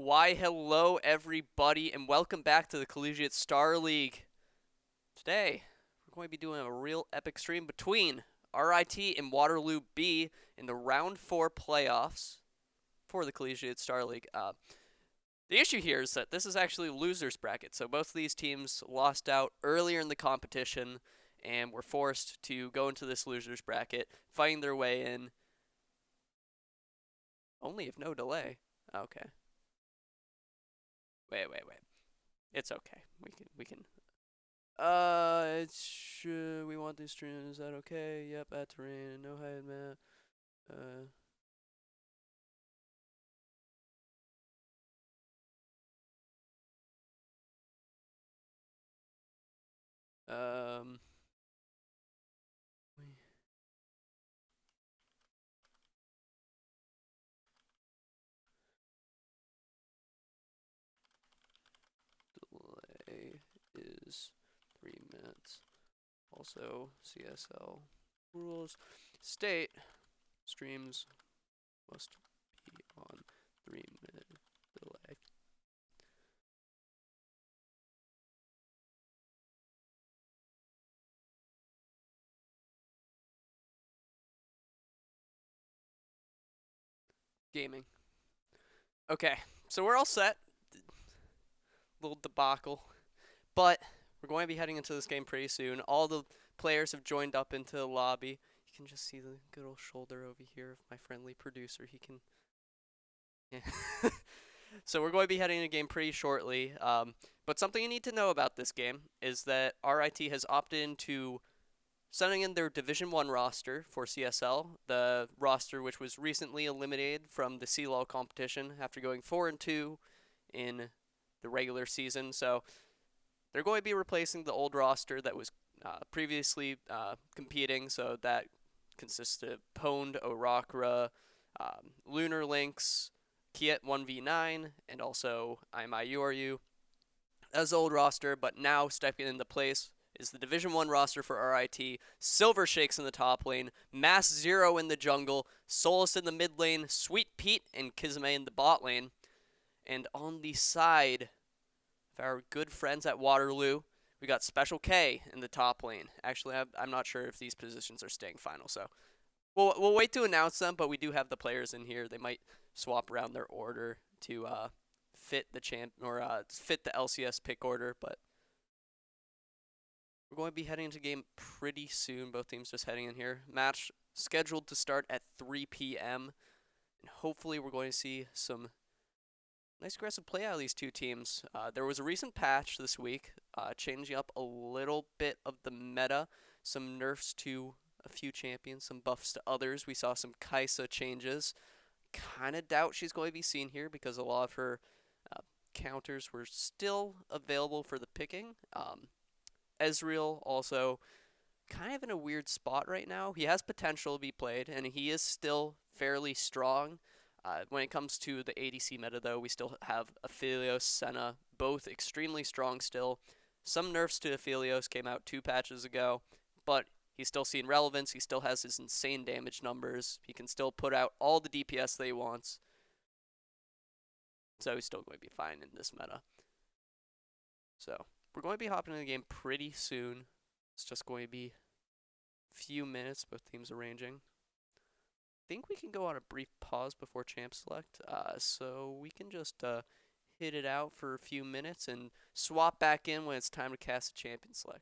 Why, hello everybody, and welcome back to the Collegiate Star League. Today, we're going to be doing a real epic stream between RIT and Waterloo B in the Round 4 playoffs for the Collegiate Star League. The issue here is that this is actually a loser's bracket, so both of these teams lost out earlier in the competition and were forced to go into this loser's bracket, fighting their way in. Only if no delay. Okay. Wait. It's okay. We can. It's we want this stream. Is that okay? Yep, add terrain, no hide map. Um. Delay is 3 minutes. Also, CSL rules state streams must be on 3-minute delay. Gaming. Okay, so we're all set. Little debacle. But we're going to be heading into this game pretty soon. All the players have joined up into the lobby. You can just see the good old shoulder over here of my friendly producer. He can... Yeah. So we're going to be heading into the game pretty shortly. But something you need to know about this game is that RIT has opted into sending in their Division 1 roster for CSL, the roster which was recently eliminated from the CLL competition after going 4-2 in the regular season. So they're going to be replacing the old roster that was previously competing. So that consists of Pwned, Orakra, Lunar Lynx, Kiet 1v9, and also IMIURU as the old roster. But now stepping into place is the Division 1 roster for RIT. Silver Shakes in the top lane, Mass Zero in the jungle, Solus in the mid lane, Sweet Pete and Kizame in the bot lane. And on the side of our good friends at Waterloo, we got Special K in the top lane. Actually, I'm not sure if these positions are staying final, so we'll wait to announce them, but we do have the players in here. They might swap around their order to fit the fit the LCS pick order, but we're going to be heading into game pretty soon. Both teams just heading in here. Match scheduled to start at 3 p.m. And hopefully we're going to see some nice aggressive play out of these two teams. There was a recent patch this week, changing up a little bit of the meta. Some nerfs to a few champions, some buffs to others. We saw some Kai'Sa changes. Kind of doubt she's going to be seen here because a lot of her counters were still available for the picking. Ezreal also kind of in a weird spot right now. He has potential to be played, and he is still fairly strong. When it comes to the ADC meta, though, we still have Aphelios, Senna, both extremely strong still. Some nerfs to Aphelios came out 2 patches ago, but he's still seeing relevance. He still has his insane damage numbers. He can still put out all the DPS that he wants. So he's still going to be fine in this meta. So we're going to be hopping in the game pretty soon. It's just going to be a few minutes, both teams arranging. Think we can go on a brief pause before champ select, so we can just hit it out for a few minutes and swap back in when it's time to cast a champion select.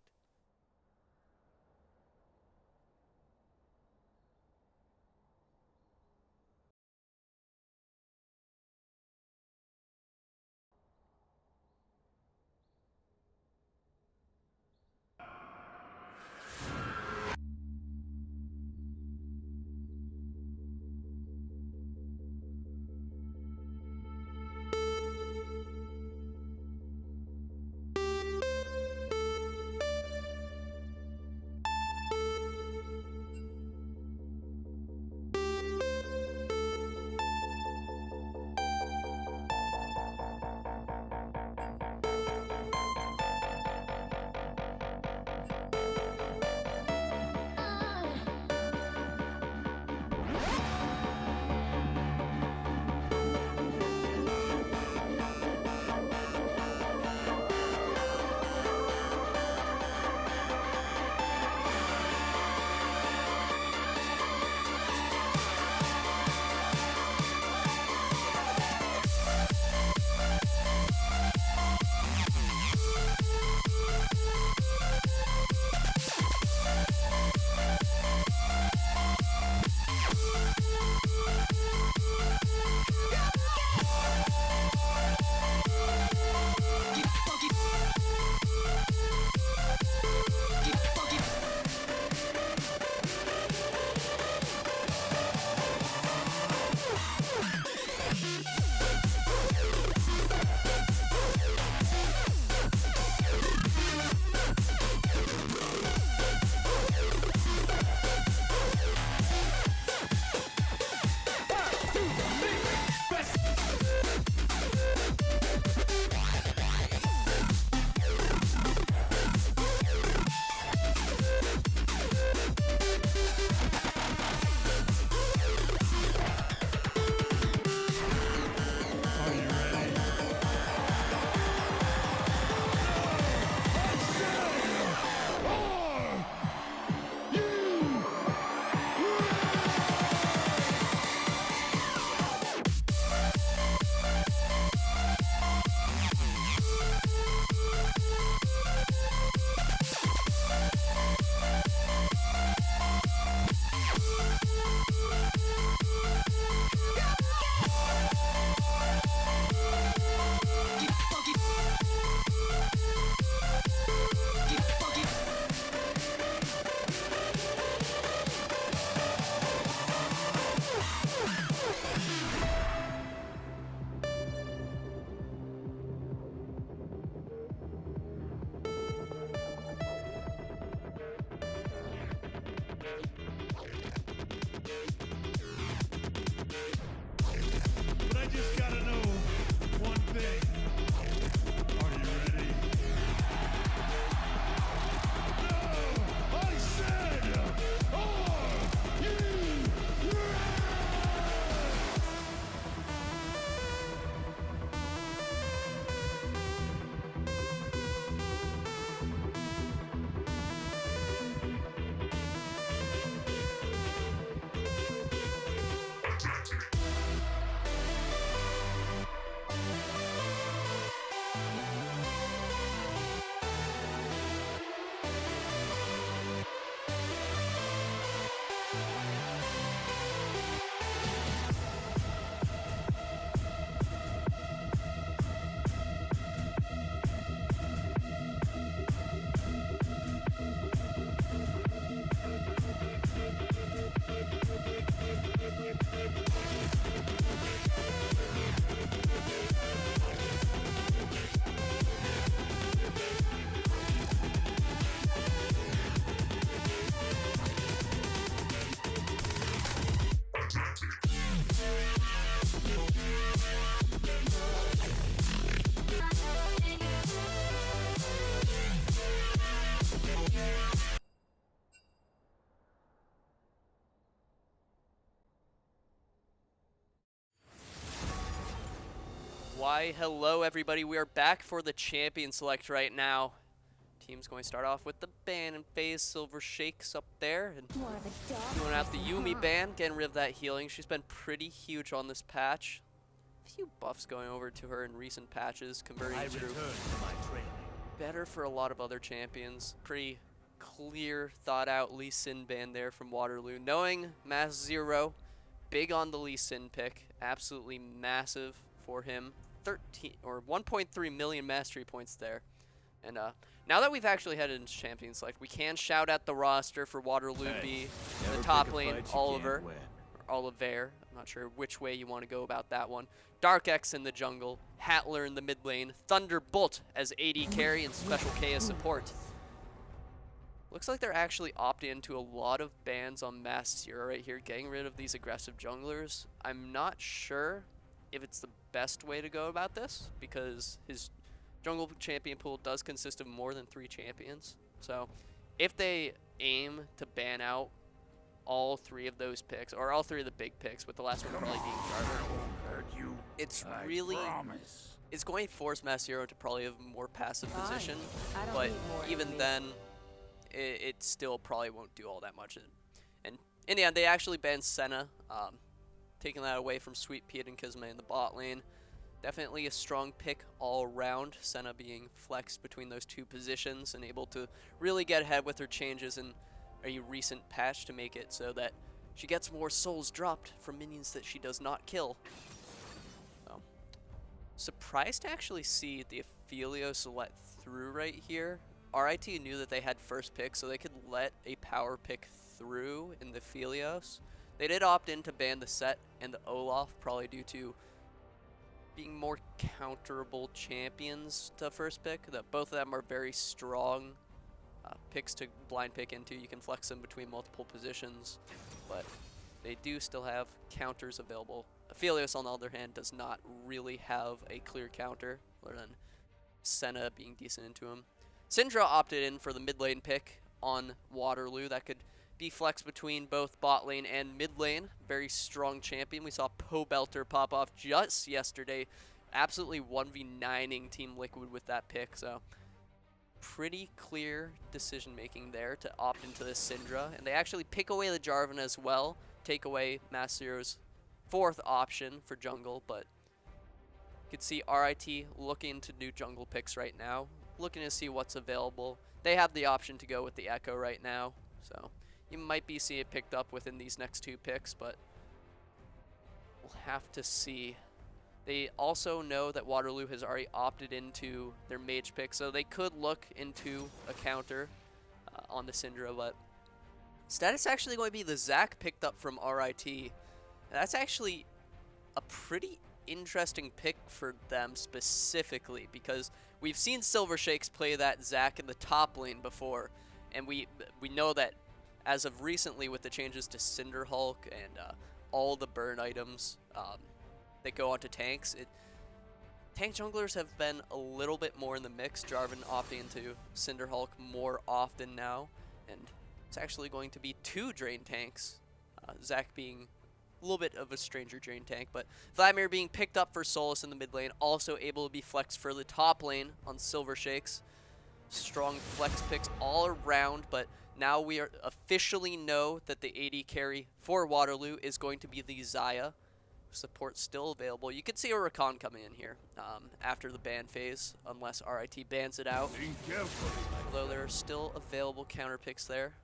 Why, hello everybody. We are back for the champion select right now. Team's going to start off with the ban and phase. Silver Shakes up there. And doing out the Yumi ban, getting rid of that healing. She's been pretty huge on this patch. A few buffs going over to her in recent patches, converting to better for a lot of other champions. Pretty clear, thought out Lee Sin ban there from Waterloo. Knowing Mass Zero, big on the Lee Sin pick. Absolutely massive for him. 1.3 million mastery points there. And now that we've actually headed into champion select, we can shout at the roster for Waterloo B. The top lane, Oliver. Or Oliver. I'm not sure which way you want to go about that one. Dark X in the jungle. Hatler in the mid lane. Thunderbolt as AD carry and Special K as support. Looks like they're actually opting into a lot of bans on Mass Zero right here, getting rid of these aggressive junglers. I'm not sure if it's the best way to go about this, because his jungle champion pool does consist of more than 3 champions. So if they aim to ban out all 3 of those picks, or all 3 of the big picks, with the last one probably being Jarvan, it's really, it's going to force Mass Zero to probably have a more passive position, but even then, it still probably won't do all that much. And in the end, they actually banned Senna, taking that away from Sweet Pete and Kisame in the bot lane. Definitely a strong pick all around, Senna being flexed between those 2 positions and able to really get ahead with her changes in a recent patch to make it so that she gets more souls dropped from minions that she does not kill. So, surprised to actually see the Aphelios let through right here. RIT knew that they had first pick, so they could let a power pick through in the Aphelios. They did opt in to ban the Set and the Olaf, probably due to being more counterable champions to first pick. That both of them are very strong picks to blind pick into. You can flex them between multiple positions, but they do still have counters available. Aphelios, on the other hand, does not really have a clear counter, other than Senna being decent into him. Syndra opted in for the mid lane pick on Waterloo. That could be flexed between both bot lane and mid lane. Very strong champion. We saw Pobelter pop off just yesterday. Absolutely 1v9ing Team Liquid with that pick. So pretty clear decision making there to opt into this Syndra. And they actually pick away the Jarvan as well. Take away Mass Zero's 4th option for jungle. But you can see RIT looking into new jungle picks right now. Looking to see what's available. They have the option to go with the Echo right now. So you might be seeing it picked up within these next 2 picks, but we'll have to see. They also know that Waterloo has already opted into their mage pick, so they could look into a counter on the Syndra, but instead it's actually going to be the Zac picked up from RIT. And that's actually a pretty interesting pick for them specifically, because we've seen Silver Shakes play that Zac in the top lane before, and we know that as of recently, with the changes to Cinder Hulk and all the burn items that go onto tanks, tank junglers have been a little bit more in the mix. Jarvan opting into Cinder Hulk more often now, and it's actually going to be 2 drain tanks. Zac being a little bit of a stranger drain tank, but Vladimir being picked up for Solus in the mid lane, also able to be flexed for the top lane on Silver Shakes. Strong flex picks all around, but Now we are officially know that the AD carry for Waterloo is going to be the Xayah. Support still available. You could see a Rakan coming in here after the ban phase, unless RIT bans it out. Although there are still available counter picks there.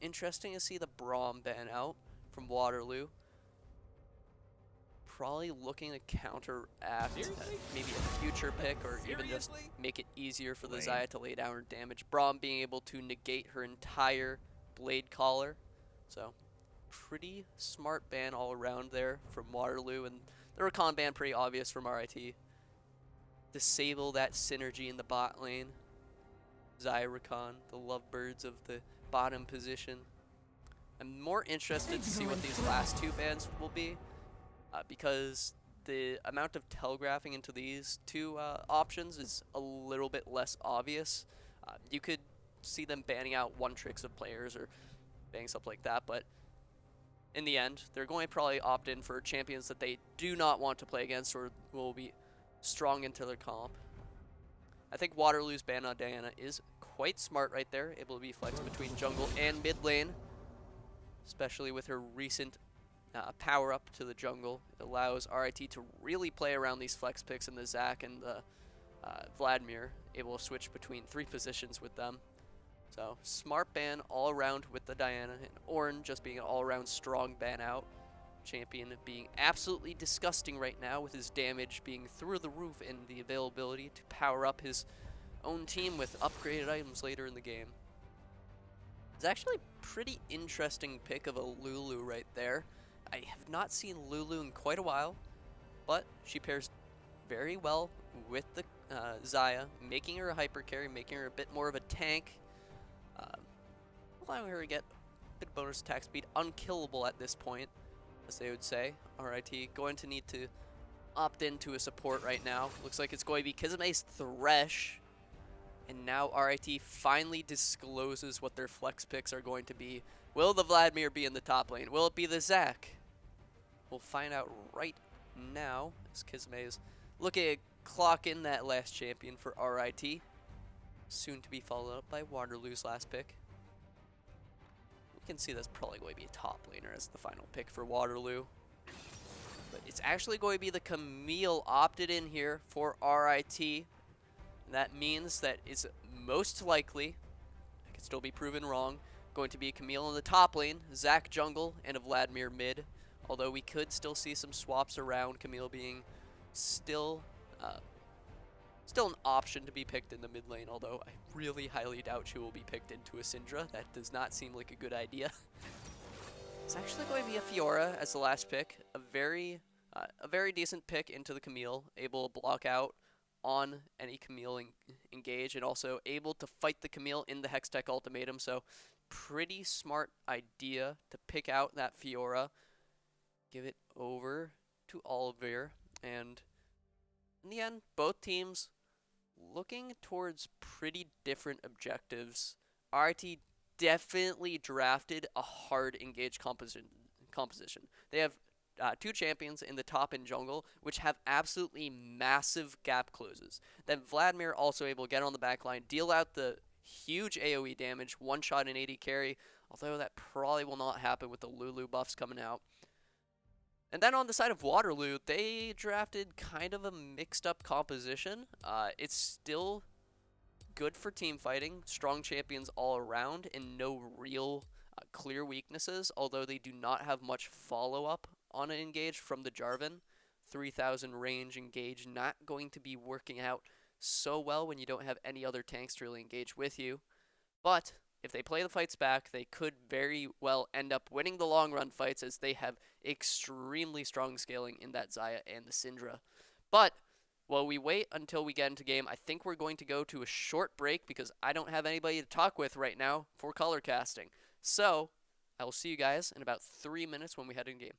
Interesting to see the Braum ban out from Waterloo. Probably looking to counteract maybe a future pick or even just make it easier for the Xayah to lay down her damage. Braum being able to negate her entire Blade Collar. So pretty smart ban all around there from Waterloo, and the Rakan ban pretty obvious from RIT. Disable that synergy in the bot lane. Xayah Rakan, the lovebirds of the bottom position. I'm more interested to see what these last two bans will be, because the amount of telegraphing into these two options is a little bit less obvious. You could see them banning out one tricks of players or banning stuff like that, but in the end, they're going to probably opt in for champions that they do not want to play against or will be strong into their comp. I think Waterloo's ban on Diana is quite smart right there, able to be flexed between jungle and mid lane, especially with her recent power up to the jungle. It allows RIT to really play around these flex picks in the Zac and the Vladimir, able to switch between 3 positions with them. So smart ban all around with the Diana, and Ornn just being an all around strong ban out. Champion being absolutely disgusting right now with his damage being through the roof and the availability to power up his own team with upgraded items later in the game. It's actually a pretty interesting pick of a Lulu right there. I have not seen Lulu in quite a while, but she pairs very well with the Xayah, making her a hyper carry, making her a bit more of a tank, allowing her to get a bit of bonus attack speed, unkillable at this point, as they would say. RIT going to need to opt into a support right now. Looks like it's going to be Kisme's Thresh. And now RIT finally discloses what their flex picks are going to be. Will the Vladimir be in the top lane? Will it be the Zac? We'll find out right now as Kisme is looking to clock in that last champion for RIT. Soon to be followed up by Waterloo's last pick. We can see that's probably going to be a top laner as the final pick for Waterloo. But it's actually going to be the Camille opted in here for RIT. And that means that it's most likely, I could still be proven wrong, going to be Camille in the top lane, Zac jungle, and a Vladimir mid. Although we could still see some swaps around, Camille being still an option to be picked in the mid lane, although I really highly doubt she will be picked into a Syndra. That does not seem like a good idea. It's actually going to be a Fiora as the last pick. A very decent pick into the Camille, able to block out on any Camille engage, and also able to fight the Camille in the Hextech ultimatum. So pretty smart idea to pick out that Fiora, give it over to Oliver, and in the end, both teams looking towards pretty different objectives. RIT definitely drafted a hard engage composition. They have 2 champions in the top and jungle, which have absolutely massive gap closes. Then Vladimir also able to get on the back line, deal out the huge AoE damage, one-shot and 80 carry, although that probably will not happen with the Lulu buffs coming out. And then on the side of Waterloo, they drafted kind of a mixed-up composition. It's still good for team fighting, strong champions all around, and no real clear weaknesses, although they do not have much follow-up on an engage from the Jarvan. 3,000 range engage, not going to be working out so well when you don't have any other tanks to really engage with you. But if they play the fights back, they could very well end up winning the long run fights, as they have extremely strong scaling in that Xayah and the Syndra. But while we wait until we get into game, I think we're going to go to a short break because I don't have anybody to talk with right now for color casting. So I will see you guys in about 3 minutes when we head in game.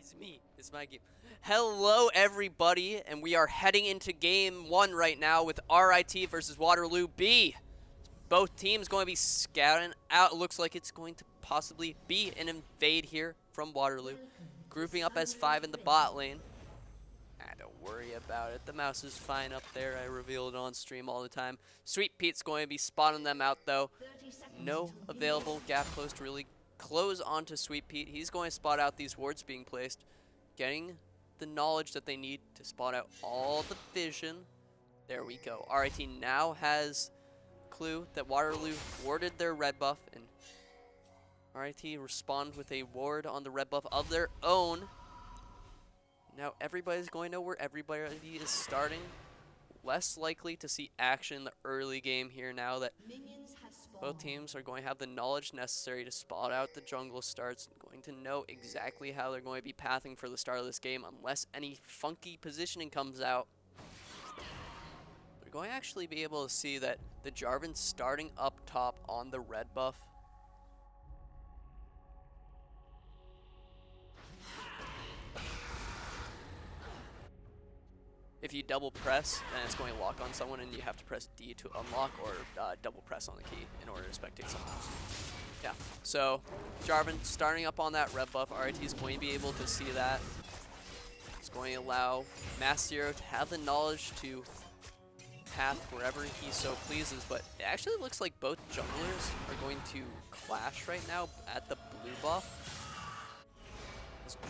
It's me. It's my game. Hello, everybody, and we are heading into game one right now with RIT versus Waterloo B. Both teams going to be scouting out. It looks like it's going to possibly be an invade here from Waterloo. Grouping up as 5 in the bot lane. Don't worry about it. The mouse is fine up there. I reveal it on stream all the time. Sweet Pete's going to be spotting them out, though. No available gap close to really close onto Sweet Pete. He's going to spot out these wards being placed, getting the knowledge that they need to spot out all the vision. There we go. RIT now has clue that Waterloo warded their red buff, and RIT respond with a ward on the red buff of their own. Now everybody's going to know where everybody is starting. Less likely to see action in the early game here now that both teams are going to have the knowledge necessary to spot out the jungle starts, going to know exactly how they're going to be pathing for the start of this game unless any funky positioning comes out. They're going to actually be able to see that the Jarvan's starting up top on the red buff. If you double press, then it's going to lock on someone and you have to press D to unlock, or double press on the key in order to spectate someone else. Yeah, so Jarvan starting up on that red buff. RIT is going to be able to see that. It's going to allow Mass Zero to have the knowledge to path wherever he so pleases, but it actually looks like both junglers are going to clash right now at the blue buff.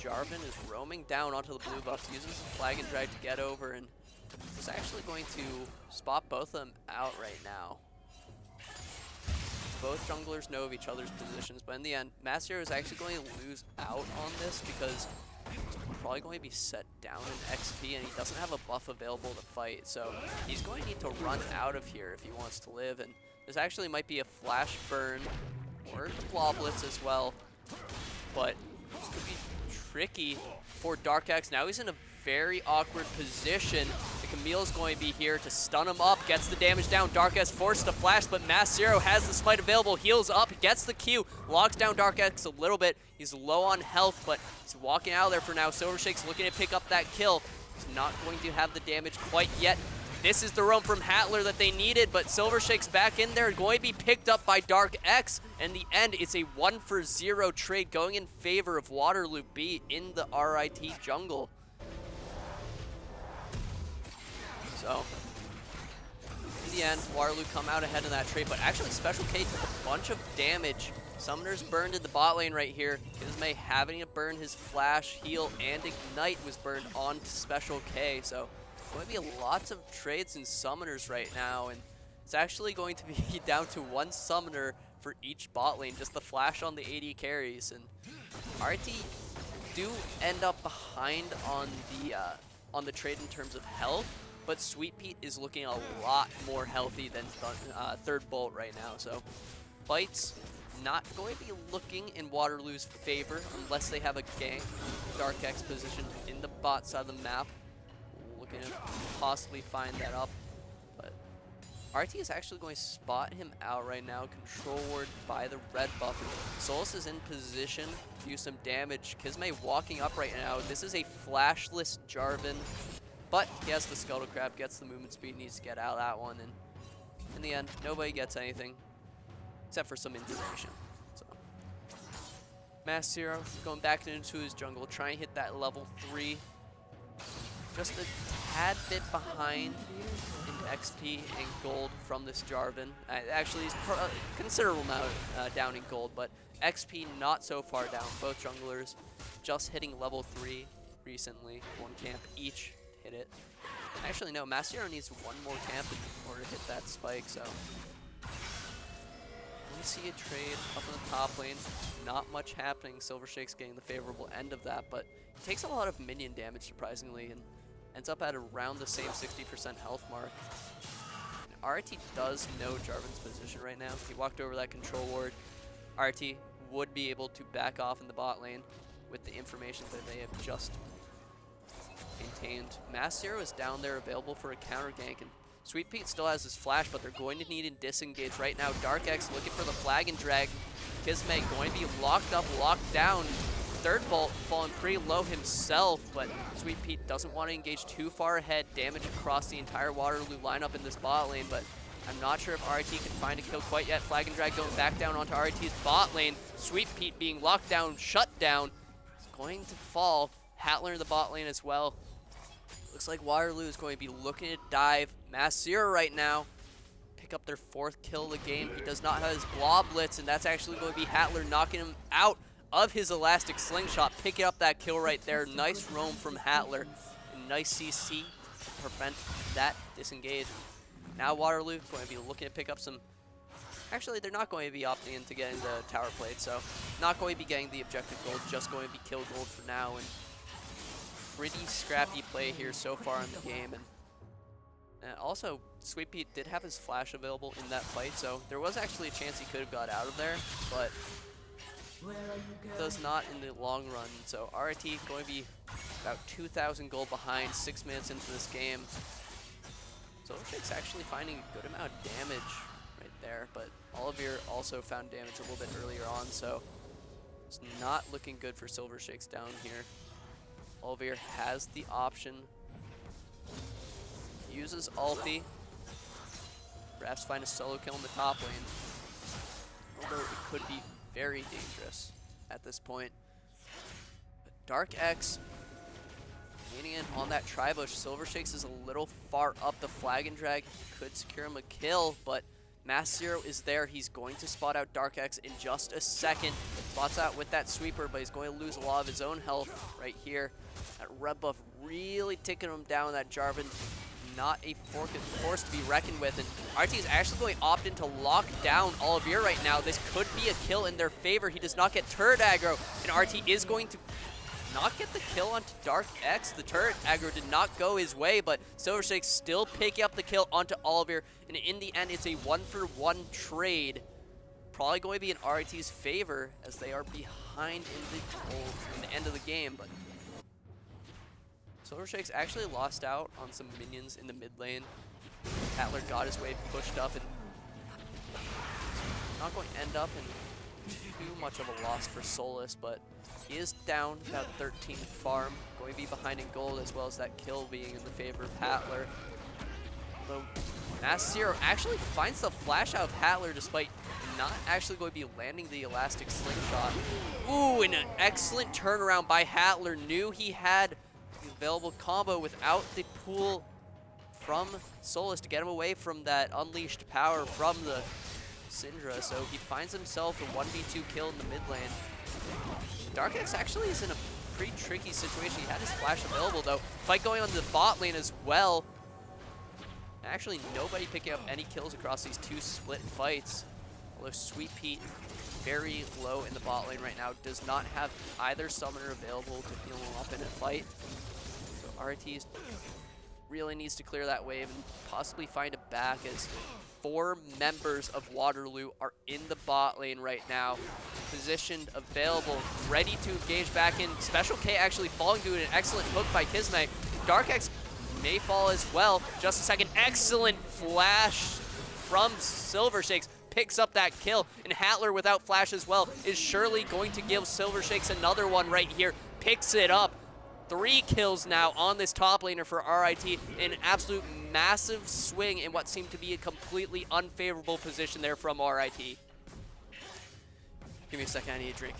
Jarvan is roaming down onto the blue buff, uses his flag and drag to get over, and is actually going to spot both of them out right now. Both junglers know of each other's positions, but in the end, Master is actually going to lose out on this because he's probably going to be set down in XP, and he doesn't have a buff available to fight, so he's going to need to run out of here if he wants to live, and this actually might be a flash burn or claw blitz as well, but this could be tricky for Dark Axe. Now he's in a very awkward position. The Camille's going to be here to stun him up, gets the damage down. Dark X forced to flash, but Mass Zero has the smite available, heals up, gets the Q, locks down Dark X a little bit. He's low on health, but he's walking out of there for now. Silver Shake's looking to pick up that kill. He's not going to have the damage quite yet. This is the roam from Hattler that they needed, but Silver Shake's back in there, going to be picked up by Dark X. In the end, it's a 1-for-0 trade going in favor of Waterloo B in the RIT jungle. So, in the end, Waterloo come out ahead in that trade, but actually Special K took a bunch of damage. Summoner's burned in the bot lane right here. Kisme having to burn his flash, heal, and ignite was burned onto Special K, so going to be lots of trades in summoners right now, and it's actually going to be down to one summoner for each bot lane, just the flash on the AD carries. And RT do end up behind on the trade in terms of health, but Sweet Pete is looking a lot more healthy than Third Bolt right now. So Bites not going to be looking in Waterloo's favor unless they have a gank. Dark X positioned in the bot side of the map, looking to possibly find that up, but RT is actually going to spot him out right now. Control ward by the red buff. Solus is in position to do some damage. Kisme walking up right now. This is a flashless Jarvan, but he has the Scuttle Crab, gets the movement speed, needs to get out of that one, and in the end, nobody gets anything except for some information. So Mass Zero going back into his jungle, trying to hit that level 3. Just a tad bit behind in XP and gold from this Jarvan. Actually, he's a considerable amount down in gold, but XP not so far down. Both junglers just hitting level 3 recently. One camp each to hit it. Actually, no, Mass Zero needs one more camp in order to hit that spike, so we see a trade up in the top lane. Not much happening. Silver Shake's getting the favorable end of that, but he takes a lot of minion damage, surprisingly, and ends up at around the same 60% health mark. And RT does know Jarvan's position right now. He walked over that control ward. RT would be able to back off in the bot lane with the information that they have just maintained. Mass Zero is down there available for a counter gank, and Sweet Pete still has his flash, but they're going to need to disengage right now. Dark X looking for the flag and drag. Kisme going to be locked up, locked down. Third Bolt falling pretty low himself, but Sweet Pete doesn't want to engage too far ahead. Damage across the entire Waterloo lineup in this bot lane, but I'm not sure if RT can find a kill quite yet. Flag and drag going back down onto RT's bot lane. Sweet Pete being locked down, shut down. It's going to fall. Hattler in the bot lane as well. Looks like Waterloo is going to be looking to dive. Mass Zero right now. Pick up their 4th kill of the game. He does not have his Blob Blitz, and that's actually going to be Hattler knocking him out of his elastic slingshot, picking up that kill right there. Nice roam from Hattler, and nice CC to prevent that disengage. Now Waterloo going to be looking to pick up some. Actually, they're not going to be opting into getting the tower plate, so not going to be getting the objective gold, just going to be kill gold for now. And pretty scrappy play here so far in the game. And also, Sweet Pete did have his flash available in that fight, so there was actually a chance he could have got out of there, but does not in the long run. So RIT going to be about 2,000 gold behind, 6 minutes into this game. Silver Shake's actually finding a good amount of damage right there, but Olivier also found damage a little bit earlier on, so it's not looking good for Silver Shake's down here. Olivier has the option, uses ulti, perhaps find a solo kill in the top lane, although it could be very dangerous at this point. But Dark X leaning in on that Tribush. Silver Shakes is a little far up the flag and drag. Could secure him a kill, but Mass Zero is there. He's going to spot out Dark X in just a second. Spots out with that sweeper, but he's going to lose a lot of his own health right here. That red buff really ticking him down. That Jarvan, not a force to be reckoned with. And RT is actually going to opt in to lock down Olivier right now. This could be a kill in their favor. He does not get turret aggro, and RT is going to not get the kill onto Dark X. The turret aggro did not go his way, but Silver Shake still picking up the kill onto Olivier, and in the end, it's a 1-for-1 trade. Probably going to be in RIT's favor as they are behind in the end of the game, but Silver Shakes actually lost out on some minions in the mid lane. Atler got his wave pushed up and not going to end up in too much of a loss for Solus, but he is down about 13 farm, going to be behind in gold, as well as that kill being in the favor of Hatler. Although Mass Zero actually finds the flash out of Hatler despite not actually going to be landing the elastic slingshot. Ooh, and an excellent turnaround by Hatler. Knew he had the available combo without the pull from Solus to get him away from that unleashed power from the Syndra, so he finds himself a 1v2 kill in the mid lane. Darkex actually is in a pretty tricky situation. He had his flash available though. Fight going on the bot lane as well. Actually, nobody picking up any kills across these two split fights. Although Sweet Pete, very low in the bot lane right now, does not have either summoner available to heal him up in a fight. So RIT really needs to clear that wave and possibly find a back, as 4 members of Waterloo are in the bot lane right now. Positioned, available, ready to engage back in. Special K actually falling to an excellent hook by Kismet. Darkex may fall as well. Just a second. Excellent flash from Silver Shakes. Picks up that kill. And Hatler without flash as well is surely going to give Silver Shakes another one right here. Picks it up. 3 kills now on this top laner for RIT. An absolute massive swing in what seemed to be a completely unfavorable position there from RIT. Give me a second, I need a drink.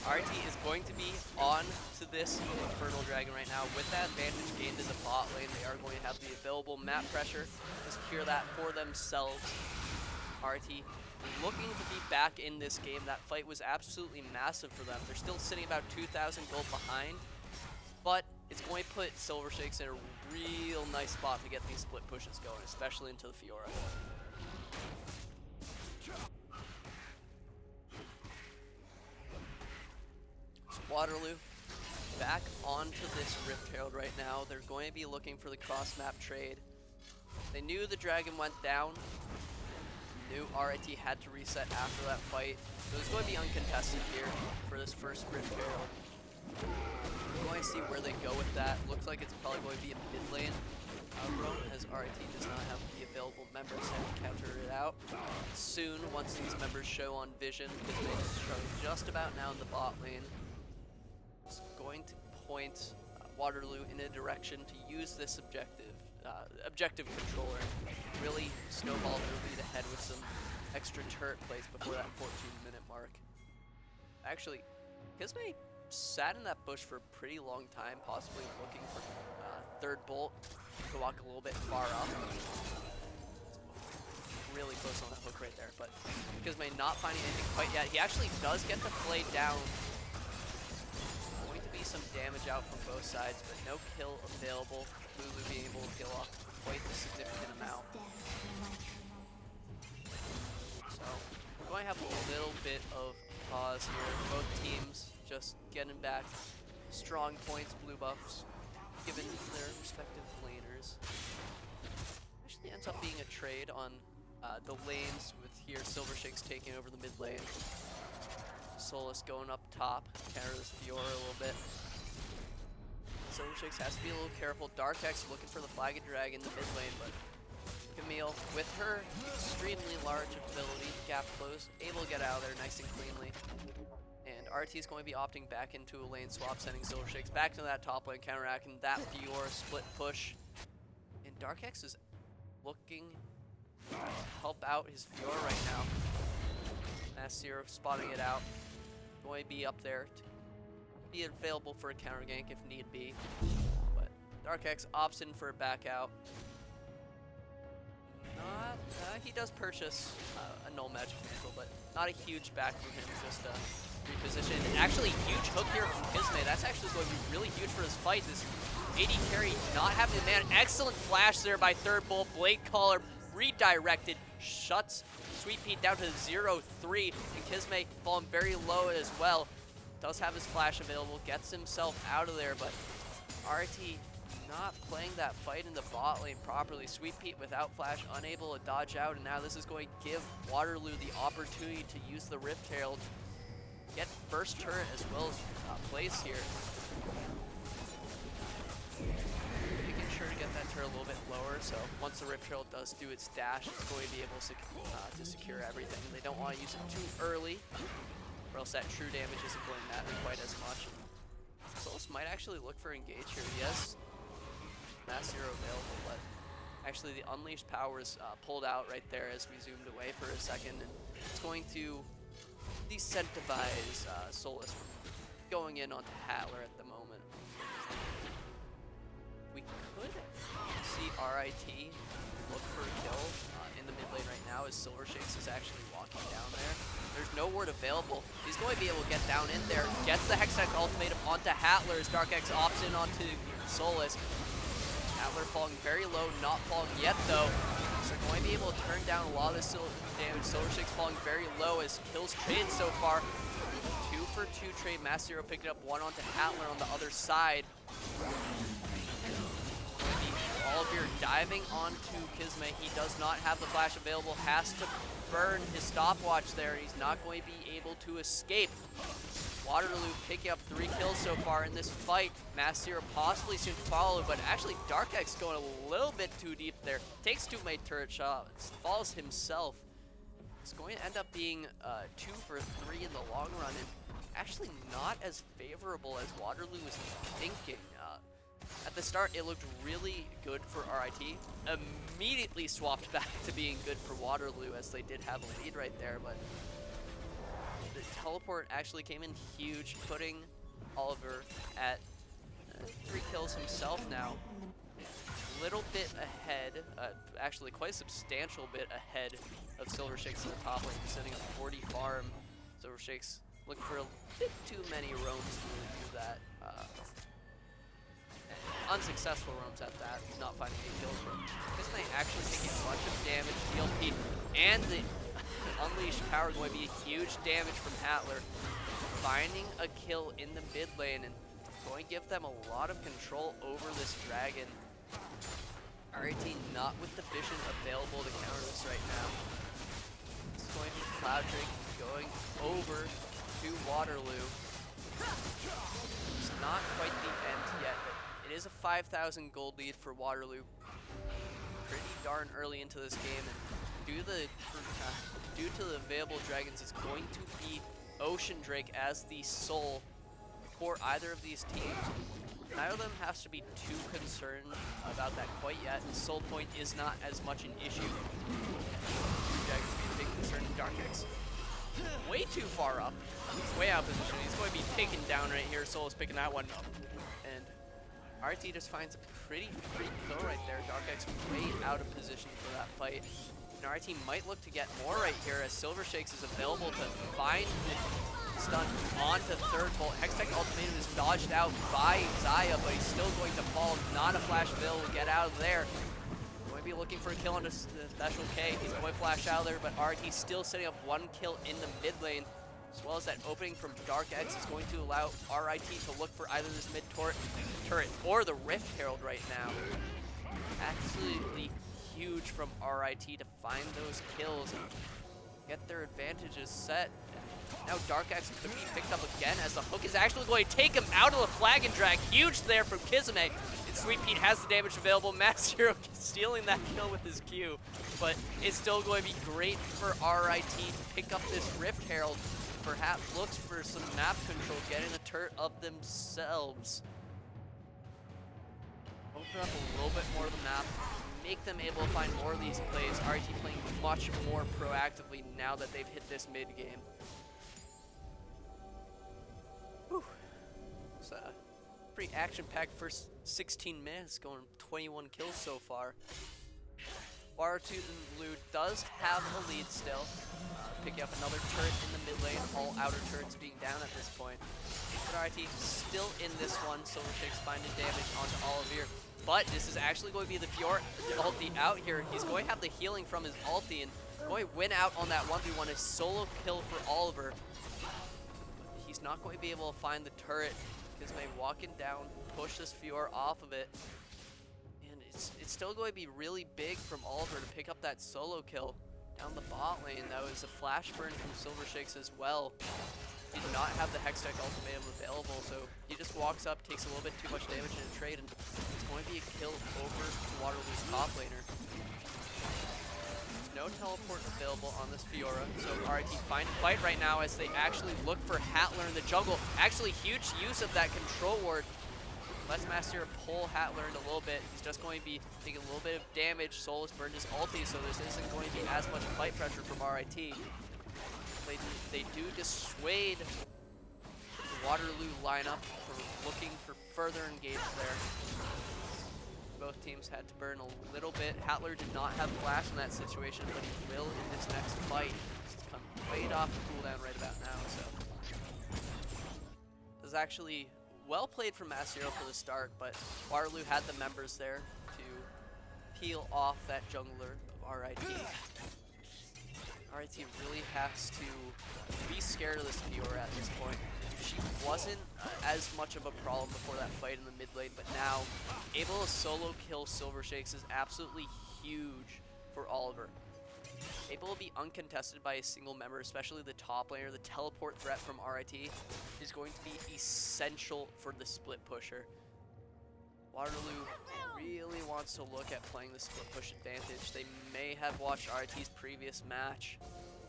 RIT is going to be on to this Infernal Dragon right now. With that advantage gained in the bot lane, they are going to have the available map pressure to secure that for themselves. RIT looking to be back in this game. That fight was absolutely massive for them. They're still sitting about 2,000 gold behind, but it's going to put Silver Shakes in a real nice spot to get these split pushes going, especially into the Fiora. So Waterloo back onto this Rift Herald right now. They're going to be looking for the cross-map trade. They knew the dragon went down. Knew RIT had to reset after that fight. So it's going to be uncontested here for this first Rift Herald. We're going to see where they go with that. Looks like it's probably going to be a mid lane roam, as RIT does not have the available members there to counter it out. Soon, once these members show on vision, because they show just about now in the bot lane, it's going to point Waterloo in a direction to use this objective controller, really snowball their lead ahead with some extra turret plays before that 14-minute mark. Actually, Kismet sat in that bush for a pretty long time, possibly looking for third bolt to walk a little bit far up. Really close on that hook right there, but Kismet not finding anything quite yet. He actually does get the play down. Going to be some damage out from both sides, but no kill available. Lulu being able to kill off quite a significant amount. So we're going to have a little bit of pause here. Both teams just getting back strong points, blue buffs, given their respective laners. Actually ends up being a trade on the lanes, with here Silver Shakes taking over the mid lane. Solus going up top, counter this Fiora a little bit. Silver Shakes has to be a little careful. Darkex looking for the Flagged Dragon in the mid lane, but Camille, with her extremely large ability, gap close, able to get out of there nice and cleanly. And RT is going to be opting back into a lane swap, sending Silver Shakes back to that top lane, counteracting that Fiora split push. And Darkex is looking to help out his Fiora right now. Nasir spotting it out. Going to be up there to be available for a counter gank if need be. But Darkex opts in for a back out. He does purchase a null magic mantle, but not a huge back from him, just reposition. And actually, huge hook here from Kismet. That's actually going to be really huge for this fight. This AD carry not having the man. Excellent flash there by third bolt. Blade Caller redirected, shuts Sweet Pete down to 0-3, and Kismet falling very low as well. Does have his flash available, gets himself out of there, but RT not playing that fight in the bot lane properly. Sweet Pete without flash, unable to dodge out, and now this is going to give Waterloo the opportunity to use the Rift Herald, get first turret as well as plays here. get that turret a little bit lower, so once the Rift Herald does do its dash, it's going to be able to secure everything. They don't want to use it too early, or else that true damage isn't going to matter quite as much. Solus might actually look for engage here. He has Mass Hero available, but actually the Unleashed Power is pulled out right there as we zoomed away for a second, and it's going to decentivize Solus from going in onto Hattler at the moment. We could see RIT look for a kill in the mid lane right now as Silver Shakes is actually walking down there. There's no ward available. He's going to be able to get down in there. Gets the Hextech ultimatum onto Hattler as Dark X opts in onto Solus. Hattler falling very low, not falling yet though. So they're going to be able to turn down a lot of this damage. Silver Shakes falling very low as kills traded so far. 2 for 2 trade. Mass Zero picked up one onto Hattler on the other side. Olivier diving onto Kismet. He does not have the flash available, has to burn his stopwatch there. He's not going to be able to escape. Waterloo picking up 3 kills so far in this fight. Mass Zero possibly soon to follow, but actually Dark X going a little bit too deep there. Takes 2 made turret shots, falls himself. It's going to end up being 2 for 3 in the long run, and actually not as favorable as Waterloo was thinking. At the start, it looked really good for RIT. Immediately swapped back to being good for Waterloo as they did have a lead right there, but the teleport actually came in huge, putting Oliver at 3 kills himself now. A little bit ahead, actually quite a substantial bit ahead of Silver Shakes in the top lane, sitting at 40 farm. Silver Shakes looking for a bit too many roams to really do that. Unsuccessful roams at that, not finding any kills, but Kismet actually taking a bunch of damage, DLP, and the Unleashed Power going to be a huge damage from Hattler. Finding a kill in the mid lane and going to give them a lot of control over this dragon. RIT not with the vision available to counter this right now. It's going to be Cloud Drake going over to Waterloo. It's not quite the end yet, but it is a 5,000 gold lead for Waterloo. Pretty darn early into this game, and due to the available dragons, it's going to be Ocean Drake as the soul for either of these teams. Neither of them has to be too concerned about that quite yet. Soul point is not as much an issue. Dragons being a big concern. Dark X way too far up, way out of position. He's going to be taken down right here. Soul is picking that one up, and RT just finds a pretty free kill right there. Dark X way out of position for that fight. And RT might look to get more right here as Silver Shakes is available to find the stun onto third bolt. Hextech ultimatum is dodged out by Xayah, but he's still going to fall. Not a flash available to get out of there. Going to be looking for a kill on the Special K. He's going to flash out of there, but RT still setting up 1 kill in the mid lane. As well as that opening from Dark X is going to allow RIT to look for either this mid turret or the Rift Herald right now. Absolutely huge from RIT to find those kills and get their advantages set. Now Dark X could be picked up again as the hook is actually going to take him out of the flag and drag. Huge there from Kismet. And Sweet Pete has the damage available. Mass Hero stealing that kill with his Q. But it's still going to be great for RIT to pick up this Rift Herald. Perhaps looks for some map control, getting a turret of themselves. Open up a little bit more of the map, make them able to find more of these plays. RIT playing much more proactively now that they've hit this mid game. Whew. It's a pretty action-packed first 16 minutes, going 21 kills so far. Waterloo does have a lead still. Picking up another turret in the mid lane, all outer turrets being down at this point. But RIT still in this one. Silver Shakes finding damage onto Olivier. But this is actually going to be the Fjord ulti out here. He's going to have the healing from his ulti and going to win out on that 1v1. A solo kill for Oliver. He's not going to be able to find the turret. Kismet walking down, push this Fjord off of it. And it's still going to be really big from Oliver to pick up that solo kill. Down the bot lane, that was a flash burn from Silver Shakes as well. He did not have the Hextech ultimatum available, so he just walks up, takes a little bit too much damage in a trade, and it's going to be a kill over to Waterloo's top laner. No teleport available on this Fiora, so RIT find a fight right now as they actually look for Hattler in the jungle. Actually, huge use of that control ward. Let's Master pull Hattler in a little bit. He's just going to be taking a little bit of damage. Soul has burned his ulti, so this isn't going to be as much fight pressure from RIT. They do dissuade the Waterloo lineup from looking for further engage there. Both teams had to burn a little bit. Hattler did not have flash in that situation, but he will in this next fight. He's come right off the cooldown right about now, so. This is actually well played from Masiro for the start, but Waterloo had the members there to peel off that jungler of RIT. RIT really has to be scared of this Fiora at this point. She wasn't as much of a problem before that fight in the mid lane, but now able to solo kill Silver Shakes is absolutely huge for Oliver. Able to be uncontested by a single member, especially the top laner. The teleport threat from RIT is going to be essential for the split pusher. Waterloo really wants to look at playing the split push advantage. They may have watched RIT's previous match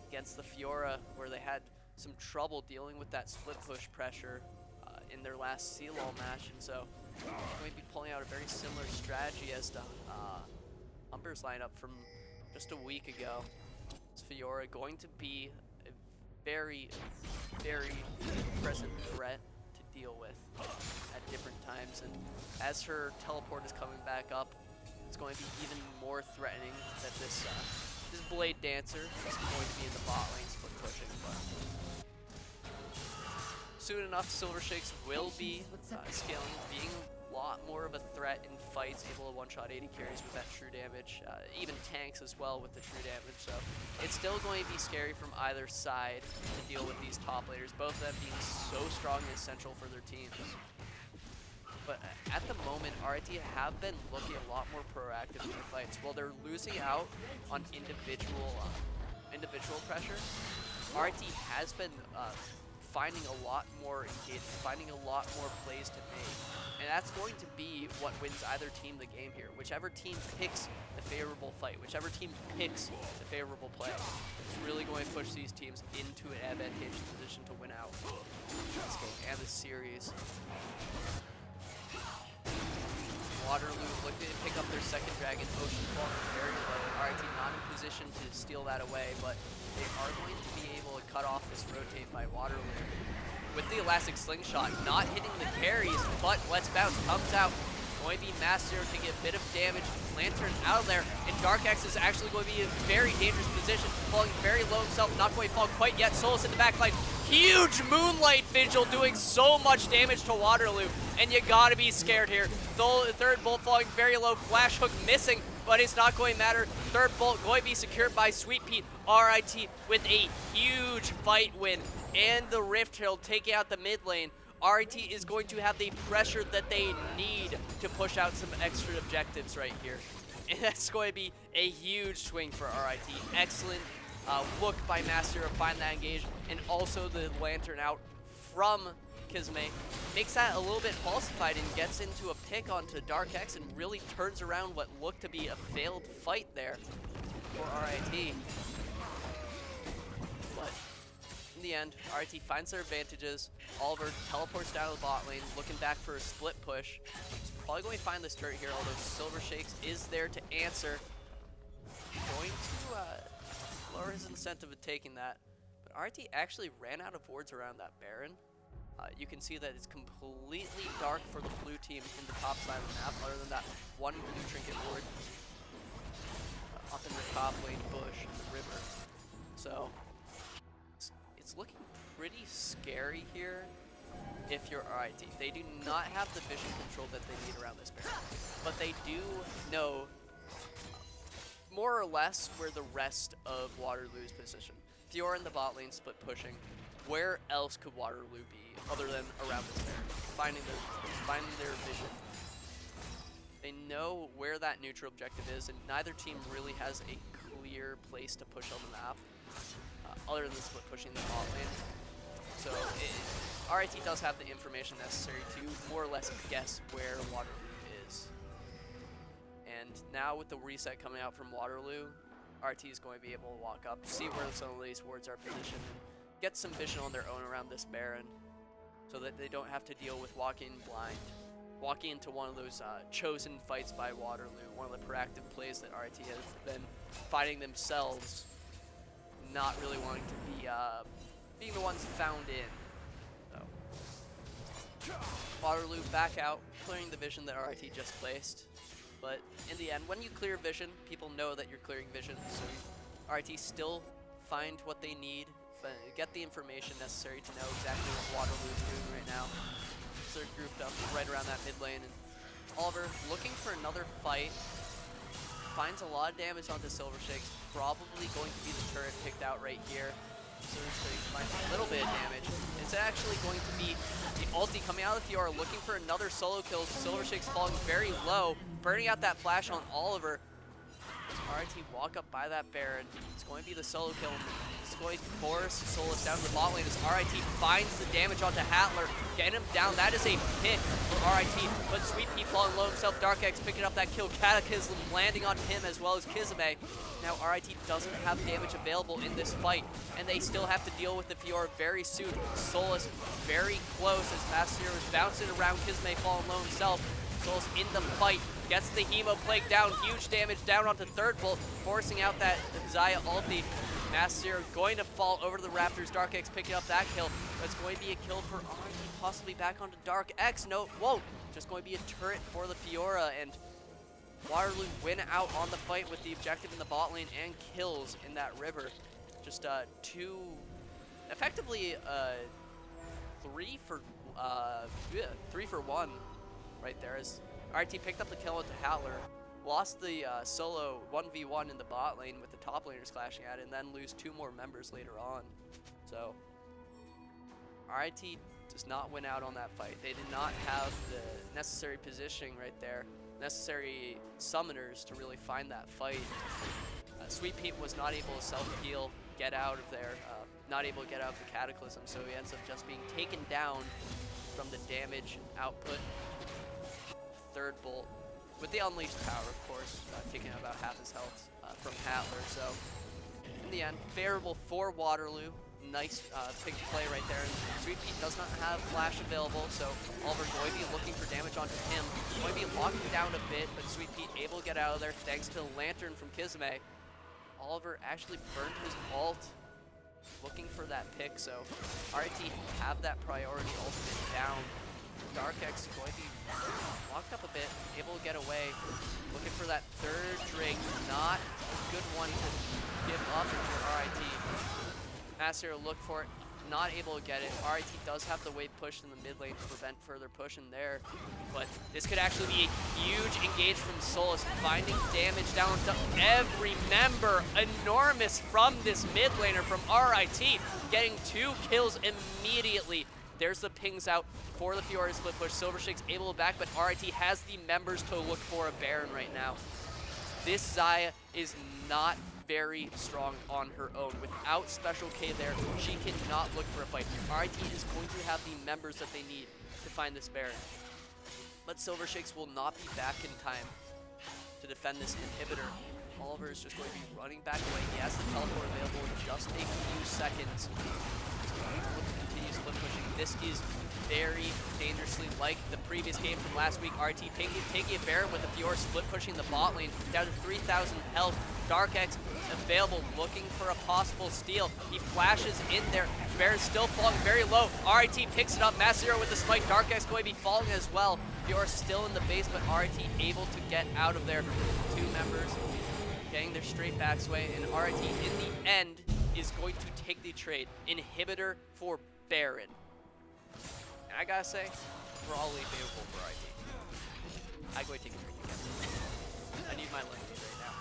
against the Fiora where they had some trouble dealing with that split push pressure in their last CSL match, and so they're going to be pulling out a very similar strategy as to Humber's lineup from just a week ago. It's Fiora going to be a very, very present threat to deal with at different times, and as her teleport is coming back up, it's going to be even more threatening that this Blade Dancer is going to be in the bot lane split pushing. But soon enough, Silver Shakes will be scaling, being a lot more of a threat in fights, able to one-shot 80 carries with that true damage, even tanks as well with the true damage. So it's still going to be scary from either side to deal with these top laners, both of them being so strong and essential for their teams. But at the moment, RIT have been looking a lot more proactive in their fights. While they're losing out on individual pressure, RIT has been finding a lot more engagement, finding a lot more plays to make. And that's going to be what wins either team the game here. Whichever team picks the favorable fight, whichever team picks the favorable play, it's really going to push these teams into an advantageous position to win out this game and the series. Waterloo looking to pick up their second dragon, Ocean falling very low. RIT not in position to steal that away, but they are going to be able to cut off this rotate by Waterloo. With the elastic slingshot, not hitting the carries, but Let's Bounce comes out. Going to be Master to get a bit of damage. Lantern out of there, and Dark X is actually going to be in a very dangerous position, falling very low himself, not going to fall quite yet. Solus in the back line. Huge Moonlight Vigil doing so much damage to Waterloo, and you gotta be scared here. The third bolt falling very low, Flash Hook missing, but it's not going to matter. Third bolt going to be secured by Sweet Pete. RIT with a huge fight win, and the Rift Herald taking out the mid lane. RIT is going to have the pressure that they need to push out some extra objectives right here. And that's going to be a huge swing for RIT. Excellent look by Master to find that engage, and also the Lantern out from Kisame makes that a little bit falsified and gets into a pick onto Dark X and really turns around what looked to be a failed fight there for RIT. But in the end, RIT finds their advantages. Oliver teleports down to the bot lane, looking back for a split push. He's probably going to find this turret here, although Silver Shakes is there to answer. Going to lower his incentive of taking that. But RIT actually ran out of wards around that Baron. You can see that it's completely dark for the blue team in the top side of the map, other than that one blue trinket ward up in the top lane bush in the river. So it's looking pretty scary here if you're RIT. They do not have the vision control that they need around this Baron, but they do know more or less where the rest of Waterloo's position. Fiora in the bot lane split pushing. Where else could Waterloo be other than around this Baron? Finding their vision. They know where that neutral objective is, and neither team really has a clear place to push on the map other than split pushing the bot lane. So RIT does have the information necessary to more or less guess where Waterloo is. now with the reset coming out from Waterloo, RT is going to be able to walk up, see where some of these wards are positioned, and get some vision on their own around this Baron, so that they don't have to deal with walking blind. Walking into one of those chosen fights by Waterloo, one of the proactive plays that RT has been fighting themselves, not really wanting to be being the ones found in. So Waterloo back out, clearing the vision that RIT just placed. But in the end, when you clear vision, people know that you're clearing vision, so RIT still find what they need, get the information necessary to know exactly what Waterloo is doing right now. So they're grouped up right around that mid lane, and Oliver, looking for another fight, finds a lot of damage onto Silver Shakes, probably going to be the turret picked out right here. Silver Shakes finds a little bit of damage. It's actually going to be the ulti coming out of the Fiora, looking for another solo kill. Silver Shakes falling very low, burning out that flash on Oliver. RIT walk up by that Baron. It's going to be the solo kill. It's going to force Solus down to the bot lane as RIT finds the damage onto Hattler, getting him down. That is a pick for RIT, but Sweet Pea falling low himself. Dark X picking up that kill. Cataclysm landing on him as well as Kizame. Now RIT doesn't have damage available in this fight, and they still have to deal with the Fiora very soon. Solus very close as Master is bouncing around. Kizame falling low himself. Solus in the fight, gets the Hemo Plague down, huge damage down onto third bolt, forcing out that Xayah ulti. Master going to fall over to the Raptors. Dark X picking up that kill. That's going to be a kill for RIT, possibly back onto Dark X. No, whoa, just going to be a turret for the Fiora, and Waterloo win out on the fight with the objective in the bot lane and kills in that river. Just effectively 3 for 1 right there, as RT picked up the kill into Hattler, lost the solo 1v1 in the bot lane with the top laners clashing at it, and then lose 2 more members later on. So RIT does not win out on that fight. They did not have the necessary positioning right there, necessary summoners to really find that fight. Sweet Pea was not able to self-heal, get out of there, not able to get out of the Cataclysm, so he ends up just being taken down from the damage output. Third bolt with the unleashed power, of course, taking out about half his health from Hattler. So in the end, favorable for Waterloo. Nice pick play right there. And Sweet Pea does not have flash available, so Oliver going to be looking for damage onto him. Going to be locking down a bit, but Sweet Pea able to get out of there thanks to the Lantern from Kizame. Oliver actually burned his ult, looking for that pick, so RIT have that priority ultimate down. Dark X going to be locked up a bit, able to get away, looking for that third Drake. Not a good one to give up for RIT. Master look for it, not able to get it. RIT does have the wave pushed in the mid lane to prevent further pushing there, but this could actually be a huge engage from Solus, finding damage down to every member. Enormous from this mid laner from RIT, getting 2 kills immediately. There's the pings out for the Fiora split push. Silver Shakes able to back, but RIT has the members to look for a Baron right now. This Xayah is not very strong on her own. Without Special K there, she cannot look for a fight. RIT is going to have the members that they need to find this Baron. But Silver Shakes will not be back in time to defend this inhibitor. Oliver is just going to be running back away. He has the teleport available in just a few seconds. Continue split pushing. This is very dangerously like the previous game from last week. RT taking a Baron with the Fiora split pushing the bot lane down to 3,000 health. Dark X available, looking for a possible steal. He flashes in there. Baron's still falling very low. RIT picks it up. Master with the smite. Dark X going to be falling as well. Fiora still in the base, but RIT able to get out of there. 2 members getting their straight backs away, and RIT in the end is going to take the trade. Inhibitor for Baron. And I gotta say, probably favorable for RIT. I'm going to take a drink again. I need my lemonade right now.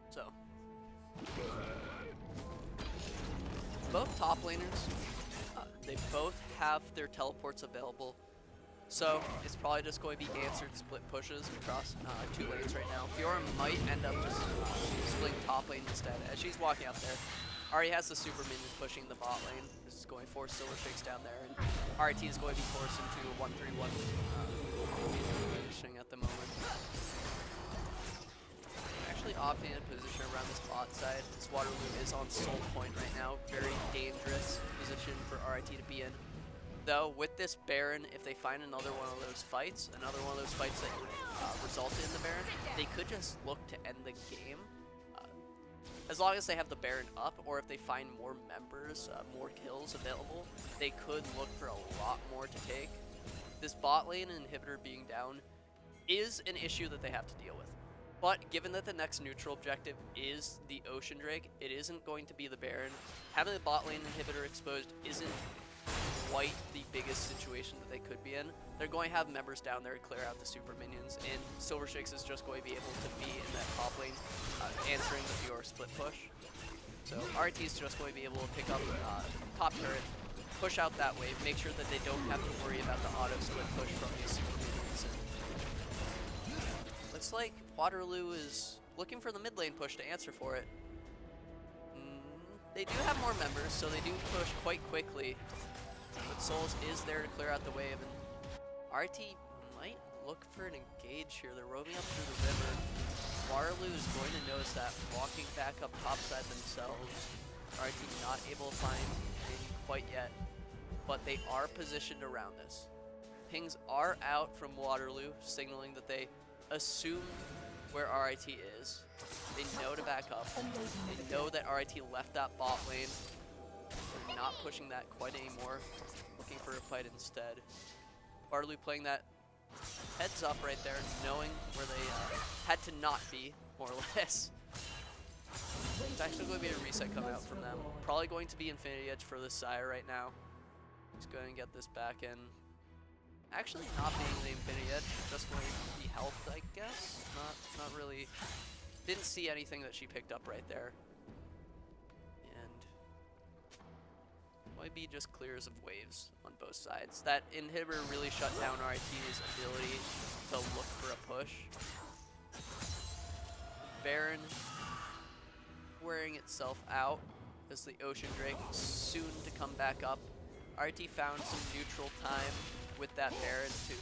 So, both top laners, they both have their teleports available. So it's probably just going to be answered split pushes across 2 lanes right now. Fiora might end up just splitting top lane instead, as she's walking up there. Already has the super minions pushing the bot lane. This is going to force Silver Shakes down there, and RIT is going to be forced into a 1-3-1 positioning at the moment. Actually opting in position around this bot side. This Waterloo is on soul point right now. Very dangerous position for RIT to be in. Though, with this Baron, if they find another one of those fights that resulted in the Baron, they could just look to end the game. As long as they have the Baron up, or if they find more members, more kills available, they could look for a lot more to take. This bot lane inhibitor being down is an issue that they have to deal with. But given that the next neutral objective is the Ocean Drake, it isn't going to be the Baron. Having the bot lane inhibitor exposed isn't quite the biggest situation that they could be in. They're going to have members down there to clear out the super minions, and Silver Shakes is just going to be able to be in that top lane, answering the Fiora split push. So RIT is just going to be able to pick up top turret, push out that wave, make sure that they don't have to worry about the auto split push from these super minions. And looks like Waterloo is looking for the mid lane push to answer for it. They do have more members, so they do push quite quickly. But Souls is there to clear out the wave, and RIT might look for an engage here. They're roaming up through the river. Waterloo is going to notice that, walking back up topside themselves. RIT not able to find anything quite yet, but they are positioned around this. Pings are out from Waterloo, signaling that they assume where RIT is. They know to back up. They know that RIT left that bot lane. They're not pushing that quite anymore, looking for a fight instead. Waterloo playing that heads up right there, knowing where they had to not be, more or less. It's actually going to be a reset coming out from them. Probably going to be Infinity Edge for the Sire right now. He's going to get this back in. Actually not being the Infinity Edge, just going to be health, I guess. Not really. Didn't see anything that she picked up right there. Might be just clears of waves on both sides. That inhibitor really shut down RIT's ability to look for a push. Baron wearing itself out as the Ocean Drake soon to come back up. RIT found some neutral time with that Baron to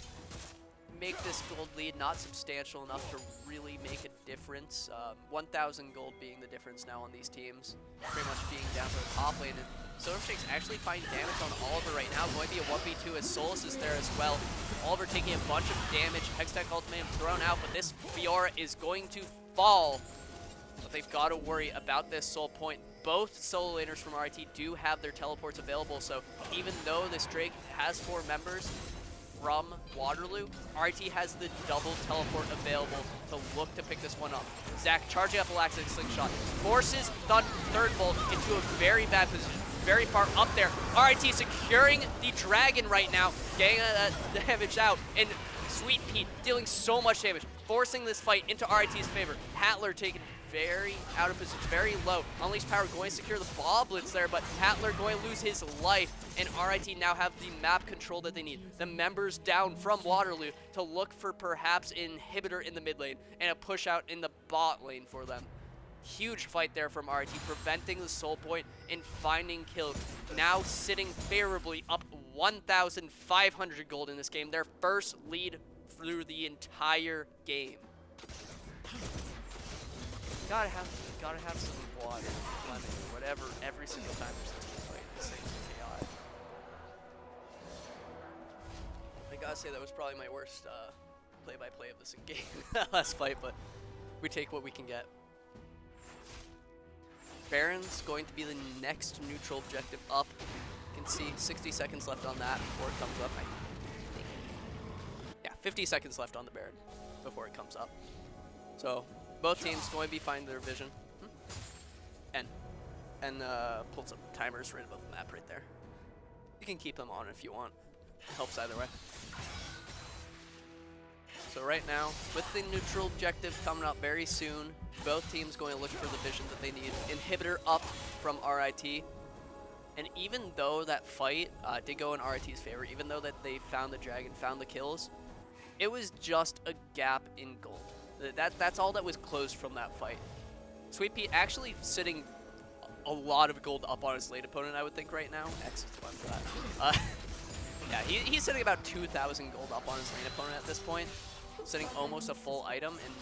make this gold lead not substantial enough to really make a difference. 1,000 gold being the difference now on these teams. Pretty much being down to the top lane. And Silver Shakes actually find damage on Oliver right now. Going to be a 1v2 as Solus is there as well. Oliver taking a bunch of damage. Hextech ultimate thrown out, but this Fiora is going to fall. But they've got to worry about this soul point. Both solo laners from RIT do have their teleports available, so even though this Drake has 4 members from Waterloo, RIT has the double teleport available to look to pick this one up. Zach charging up a Laxative Slingshot, forces Third Bolt into a very bad position, very far up there. RIT securing the dragon right now, getting that damage out, and Sweet Pete dealing so much damage, forcing this fight into RIT's favor. Hattler taken very out of position, very low. Unleashed Power going to secure the ball blitz there, but Hattler going to lose his life, and RIT now have the map control that they need. The members down from Waterloo to look for perhaps an inhibitor in the mid lane and a push out in the bot lane for them. Huge fight there from RIT, preventing the soul point and finding kills. Now sitting favorably up 1,500 gold in this game, their first lead through the entire game. Gotta have some water, lemon, whatever, every single time there's a team fight. This thing's chaotic. I gotta say that was probably my worst play-by-play of this game last fight, but we take what we can get. Baron's going to be the next neutral objective up. You can see 60 seconds left on that before it comes up. Yeah, 50 seconds left on the Baron before it comes up. So both teams going to be finding their vision. And pulled some timers right above the map right there. You can keep them on if you want. Helps either way. So right now, with the neutral objective coming up very soon, both teams going to look for the vision that they need. Inhibitor up from RIT. And even though that fight did go in RIT's favor, even though that they found the dragon, found the kills, it was just a gap in gold. That's all that was closed from that fight. Sweet Pea actually sitting a lot of gold up on his late opponent, I would think, right now. X is the one for that. Yeah, he's sitting about 2,000 gold up on his lane opponent at this point, sitting almost a full item, and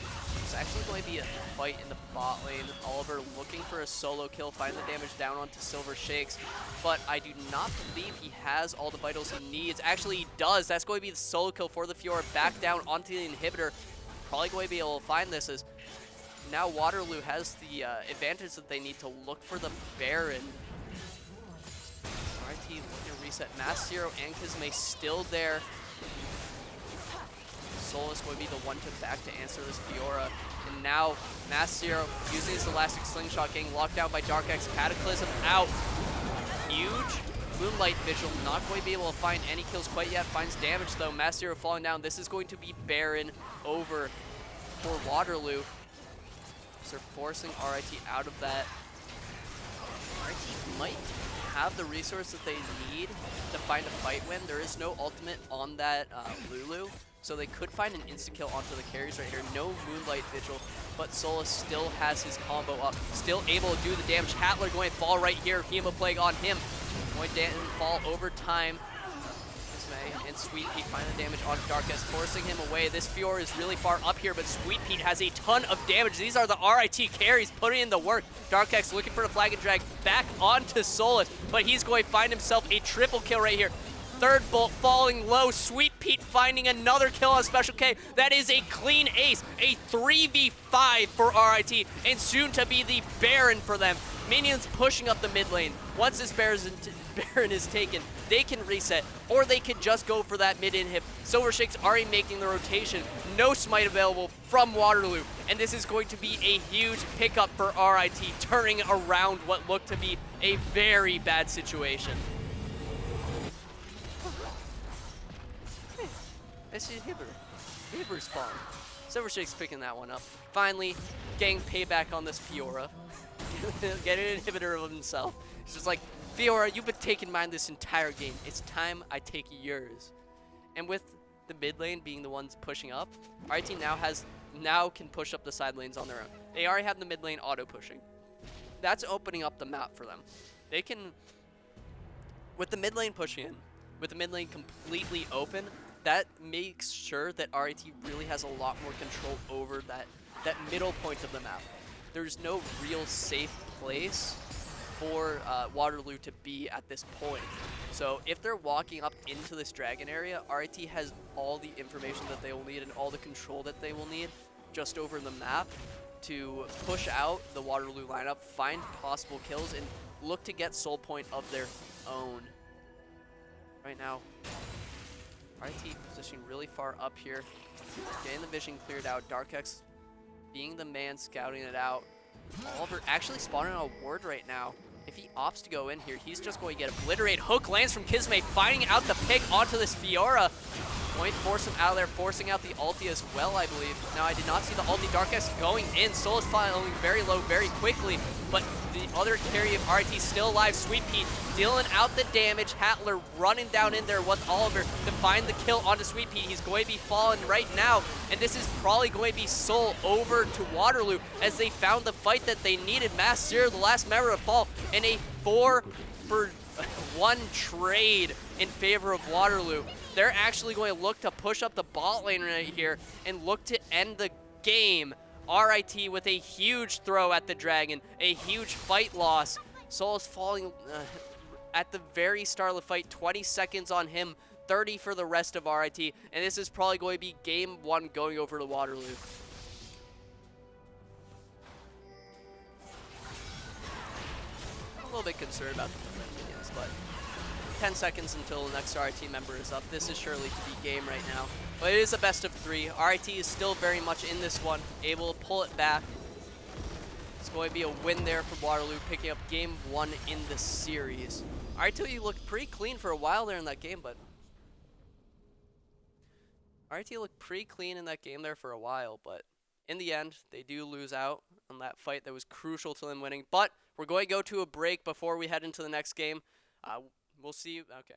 it's actually going to be a fight in the bot lane. Oliver looking for a solo kill, find the damage down onto Silver Shakes, but I do not believe he has all the vitals he needs. Actually, he does. That's going to be the solo kill for the Fiora, back down onto the inhibitor. Probably going to be able to find this as now Waterloo has the advantage that they need to look for the Baron. RIT looking to reset. Mass Zero and Kizme still there. Soul is going to be the one to back to answer this Fiora. And now Mass Zero using his elastic slingshot, getting locked down by Dark X. Cataclysm out. Huge. Moonlight Vigil not going to be able to find any kills quite yet. Finds damage though. Mass Zero falling down. This is going to be Baron over for Waterloo. So they're forcing RIT out of that. RIT might have the resource that they need to find a fight win. There is no ultimate on that Lulu, so they could find an insta-kill onto the carries right here. No Moonlight Vigil, but Solus still has his combo up, still able to do the damage. Hatler going to fall right here. Hemo Plague on him. Going to fall over time. And Sweet Pete finding the damage on Darkest, forcing him away. This Fiora is really far up here, but Sweet Pete has a ton of damage. These are the RIT carries putting in the work. Darkex looking for the flag and drag back onto Solus, but he's going to find himself a triple kill right here. Third bolt falling low. Sweet Pete finding another kill on Special K. That is a clean ace. A 3v5 for RIT, and soon to be the Baron for them. Minions pushing up the mid lane. Once this Baron is taken, they can reset, or they can just go for that mid inhib. Silver Shakes already making the rotation. No smite available from Waterloo, and this is going to be a huge pickup for RIT, turning around what looked to be a very bad situation. It's Inhibitor's falling. Silver Shakes picking that one up. Finally, getting payback on this Fiora. Getting an inhibitor of himself. He's just like, Fiora, you've been taking mine this entire game. It's time I take yours. And with the mid lane being the ones pushing up, RIT now can push up the side lanes on their own. They already have the mid lane auto pushing. That's opening up the map for them. They can, with the mid lane pushing in, with the mid lane completely open, that makes sure that RIT really has a lot more control over that middle point of the map. There's no real safe place for Waterloo to be at this point. So if they're walking up into this dragon area, RIT has all the information that they will need and all the control that they will need just over the map to push out the Waterloo lineup, find possible kills, and look to get soul point of their own. Right now, RIT positioning really far up here, getting the vision cleared out. Darkex being the man scouting it out. Oliver actually spawning on a ward right now. If he opts to go in here, he's just going to get obliterated. Hook lands from Kizme, finding out the pick onto this Fiora. Going to force him out of there, forcing out the ulti as well, I believe. Now, I did not see the ulti. Darkest going in. Soul is falling very low very quickly, but the other carry of RIT still alive. Sweet Pete dealing out the damage. Hatler running down in there with Oliver to find the kill onto Sweet Pete. He's going to be falling right now, and this is probably going to be Soul over to Waterloo as they found the fight that they needed. Mass Zero, the last member to fall, in a 4-for-1 trade in favor of Waterloo. They're actually going to look to push up the bot lane right here and look to end the game. RIT with a huge throw at the dragon, a huge fight loss. Soul is falling at the very start of the fight, 20 seconds on him, 30 for the rest of RIT, and this is probably going to be game one going over to Waterloo. I'm a little bit concerned about the minions, but 10 seconds until the next RIT member is up. This is surely to be game right now. But it is a best of 3. RIT is still very much in this one, able to pull it back. It's going to be a win there for Waterloo, picking up game 1 in the series. RIT looked pretty clean for a while there in that game, but RIT looked pretty clean in that game there for a while, but in the end, they do lose out on that fight that was crucial to them winning. But we're going to go to a break before we head into the next game. We'll see you. Okay.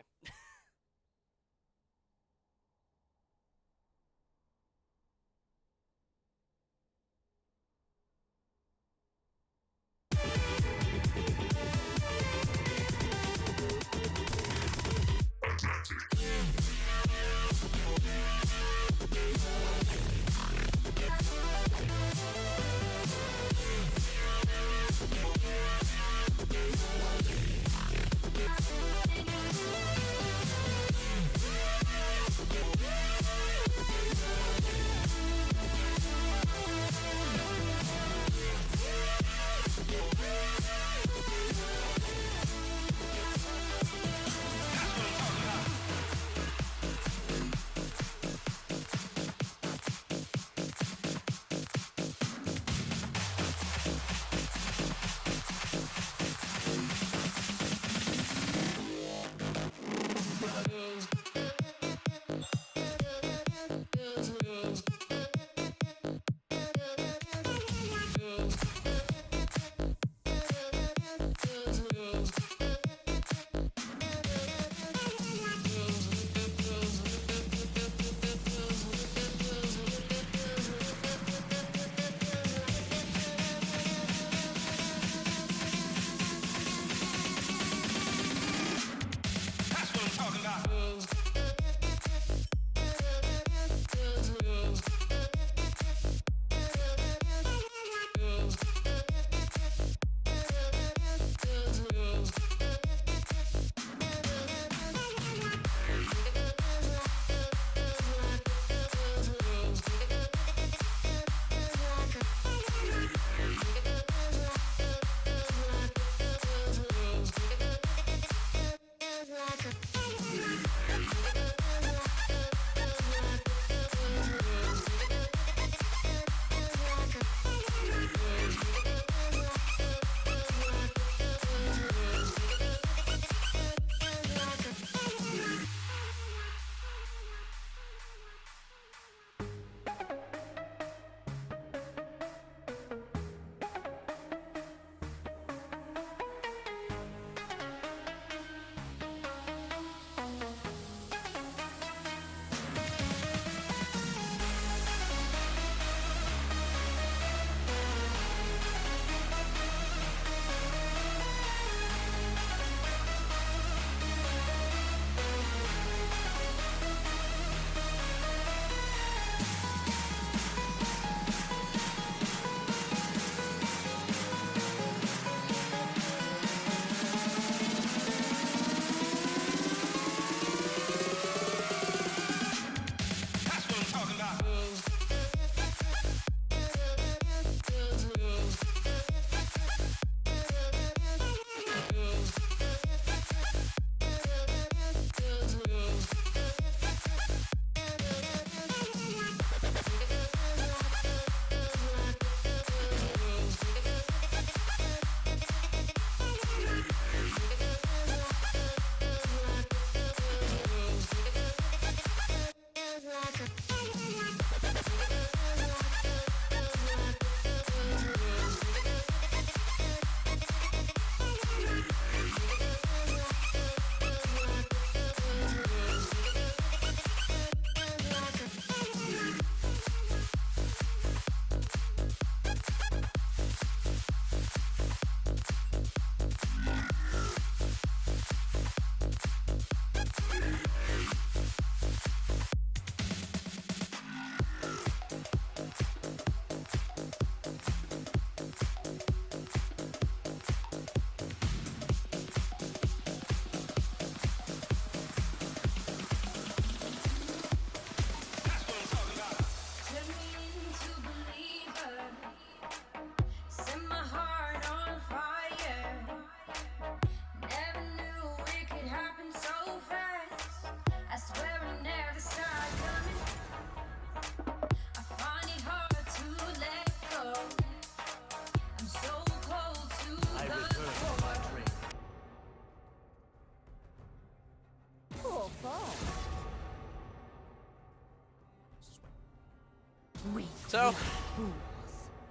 So,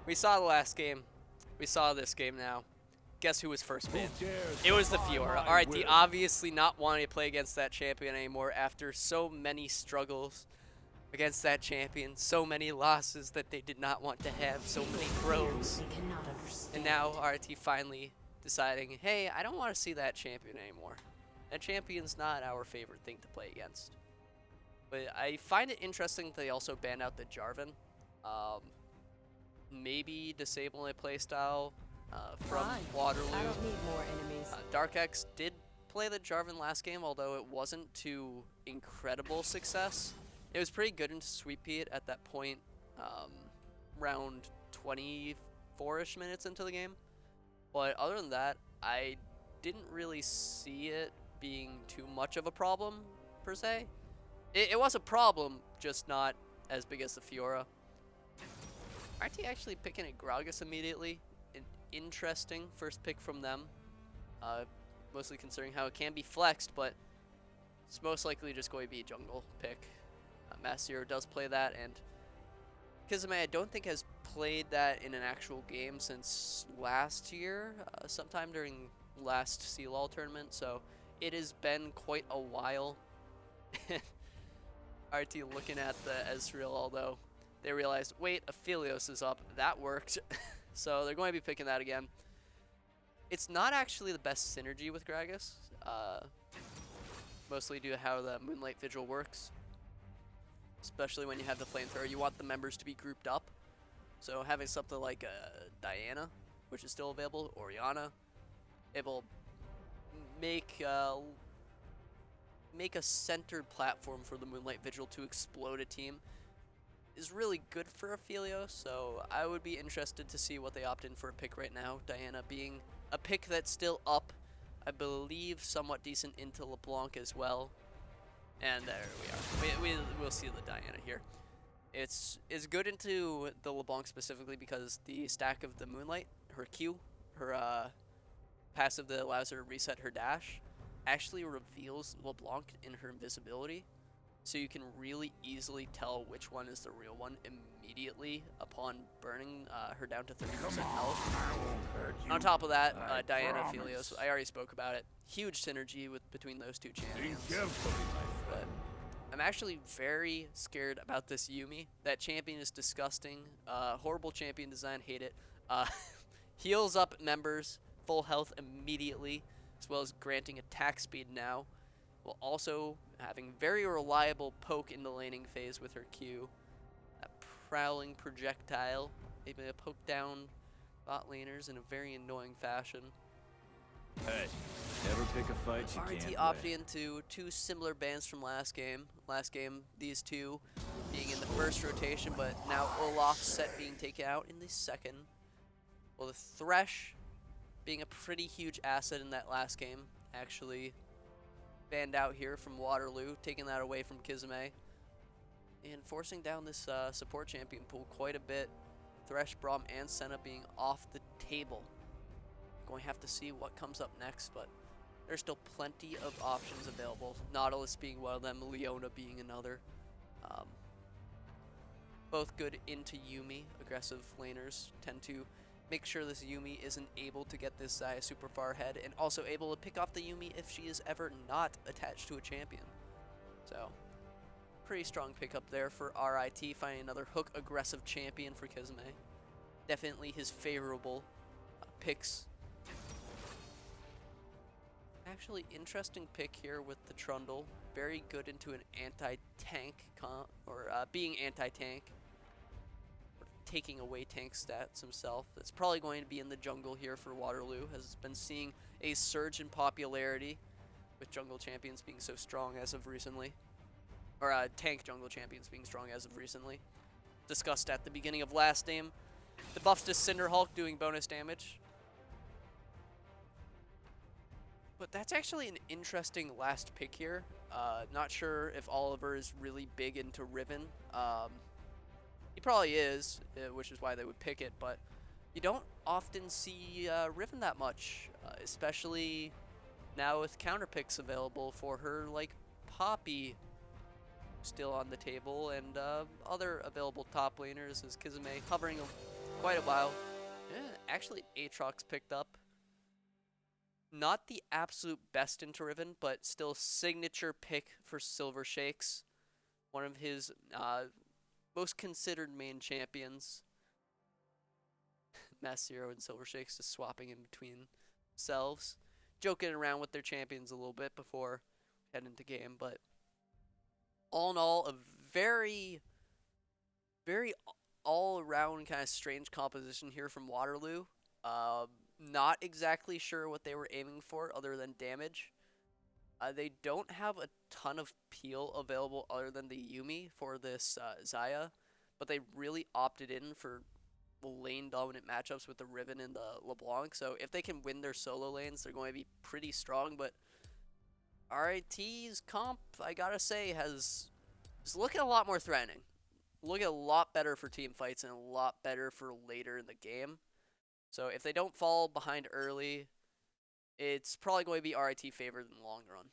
we saw the last game. We saw this game now. Guess who was first banned? It was the Fiora. RIT obviously not wanting to play against that champion anymore after so many struggles against that champion, so many losses that they did not want to have, so many throws. And now RIT finally deciding, hey, I don't want to see that champion anymore. That champion's not our favorite thing to play against. But I find it interesting that they also banned out the Jarvan. Maybe disable a playstyle from Waterloo. I don't need more enemies. DarkX did play the Jarvan last game, although it wasn't to incredible success. It was pretty good into Sweet Pete at that point, around 24-ish minutes into the game. But other than that, I didn't really see it being too much of a problem, per se. It was a problem, just not as big as the Fiora. RT actually picking at Gragas immediately. An interesting first pick from them. Mostly considering how it can be flexed, but it's most likely just going to be a jungle pick. Massier does play that, and Kizame I don't think has played that in an actual game since last year, sometime during last CLOL tournament, so it has been quite a while. RT looking at the Ezreal, although they realized, wait, Aphelios is up. That worked. So they're going to be picking that again. It's not actually the best synergy with Gragas, mostly due to how the Moonlight Vigil works. Especially when you have the flamethrower, you want the members to be grouped up. So having something like Diana, which is still available, Orianna, it will make a centered platform for the Moonlight Vigil to explode a team. Is really good for Aphelios, so I would be interested to see what they opt in for a pick right now. Diana being a pick that's still up, I believe somewhat decent into LeBlanc as well. And there we are. We'll see the Diana here. It's good into the LeBlanc specifically because the stack of the Moonlight, her Q, her passive that allows her to reset her dash, actually reveals LeBlanc in her invisibility. So you can really easily tell which one is the real one immediately upon burning her down to 30% health. On top of that, Diana Aphelios, I already spoke about it. Huge synergy between those two champions. But I'm actually very scared about this Yuumi. That champion is disgusting. Horrible champion design, hate it. Heals up members, full health immediately, as well as granting attack speed now. While also having very reliable poke in the laning phase with her Q. That prowling projectile, able to poke down bot laners in a very annoying fashion. Hey, never pick a fight you RIT can't opted win. into two similar bans from last game. Last game, these two being in the first rotation, but now Olaf's set being taken out in the second. Well, the Thresh being a pretty huge asset in that last game, actually banned out here from Waterloo, taking that away from Kizame, and forcing down this support champion pool quite a bit. Thresh, Braum, and Senna being off the table. Going to have to see what comes up next, but there's still plenty of options available. Nautilus being one of them, Leona being another. Both good into Yuumi. Aggressive laners tend to make sure this Yuumi isn't able to get this Xayah super far ahead, and also able to pick off the Yuumi if she is ever not attached to a champion. So, pretty strong pickup there for RIT, finding another hook aggressive champion for Kizame. Definitely his favorable picks. Actually, interesting pick here with the Trundle. Very good into an anti-tank being anti-tank. Taking away tank stats himself. That's probably going to be in the jungle here for Waterloo, has been seeing a surge in popularity with jungle champions being so strong as of recently. Or tank jungle champions being strong as of recently. Discussed at the beginning of last game. The buffs to Cinderhulk doing bonus damage. But that's actually an interesting last pick here. Not sure if Oliver is really big into Riven. He probably is, which is why they would pick it, but you don't often see Riven that much, especially now with counter picks available for her, like Poppy still on the table, and other available top laners is Kizame hovering quite a while. Yeah, actually, Aatrox picked up. Not the absolute best into Riven, but still signature pick for Silver Shakes. One of his most considered main champions. Mass Zero and Silver Shakes just swapping in between themselves. Joking around with their champions a little bit before heading into game, but all in all, a very, very all around kind of strange composition here from Waterloo. Not exactly sure what they were aiming for other than damage. They don't have a ton of peel available other than the Yumi for this Xayah, but they really opted in for lane dominant matchups with the Riven and the LeBlanc. So if they can win their solo lanes, they're going to be pretty strong. But RIT's comp, I gotta say, is looking a lot more threatening. Looking a lot better for team fights and a lot better for later in the game. So if they don't fall behind early, it's probably going to be RIT favored in the long run.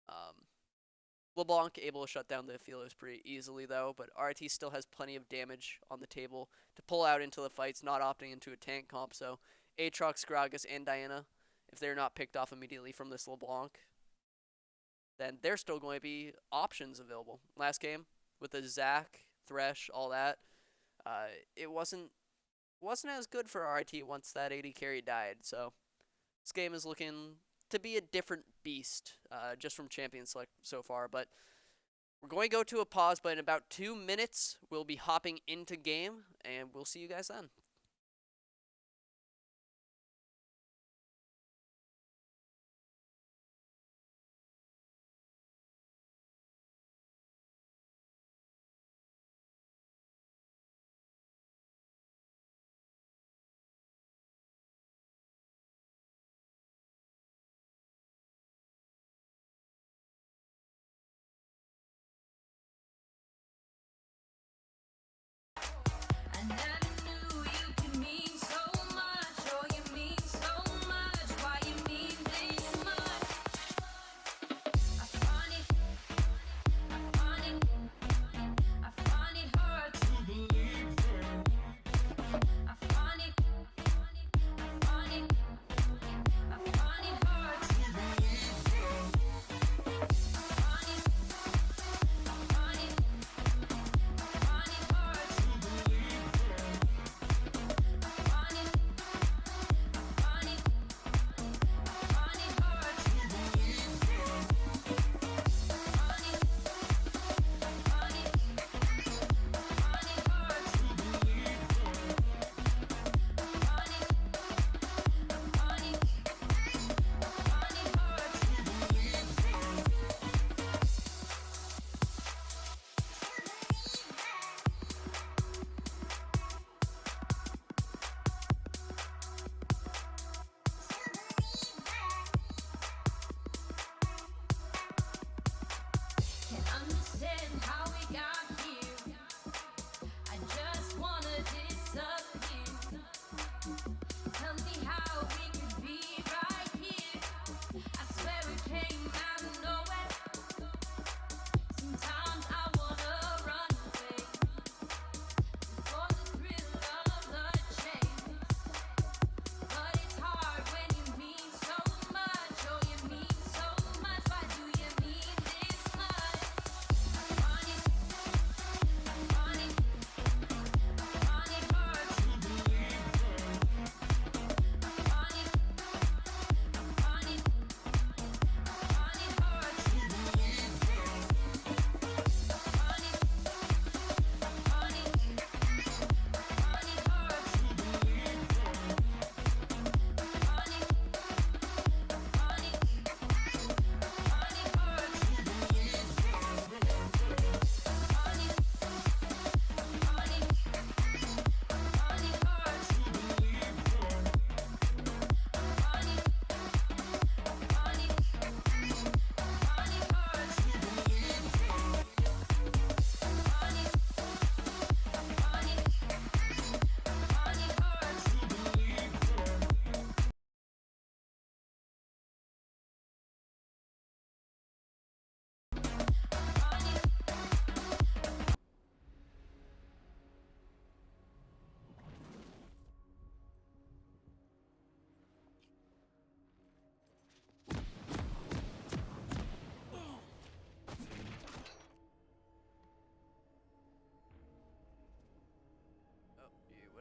Um, LeBlanc able to shut down the Aphelios pretty easily though, but RIT still has plenty of damage on the table to pull out into the fights, not opting into a tank comp. So Aatrox, Gragas, and Diana, if they're not picked off immediately from this LeBlanc, then there's still going to be options available. Last game with the Zac, Thresh, all that, it wasn't as good for RIT once that AD carry died. So this game is looking to be a different beast, just from champion select so far. But we're going to go to a pause, but in about 2 minutes, we'll be hopping into game, and we'll see you guys then. I never knew you could mean so much, or you mean so much. Why you mean this much? I find it, I find it, I find it hard to believe her. I find it, I find it, I find it hard to believe her. I find it, I find it, I find it hard to believe her.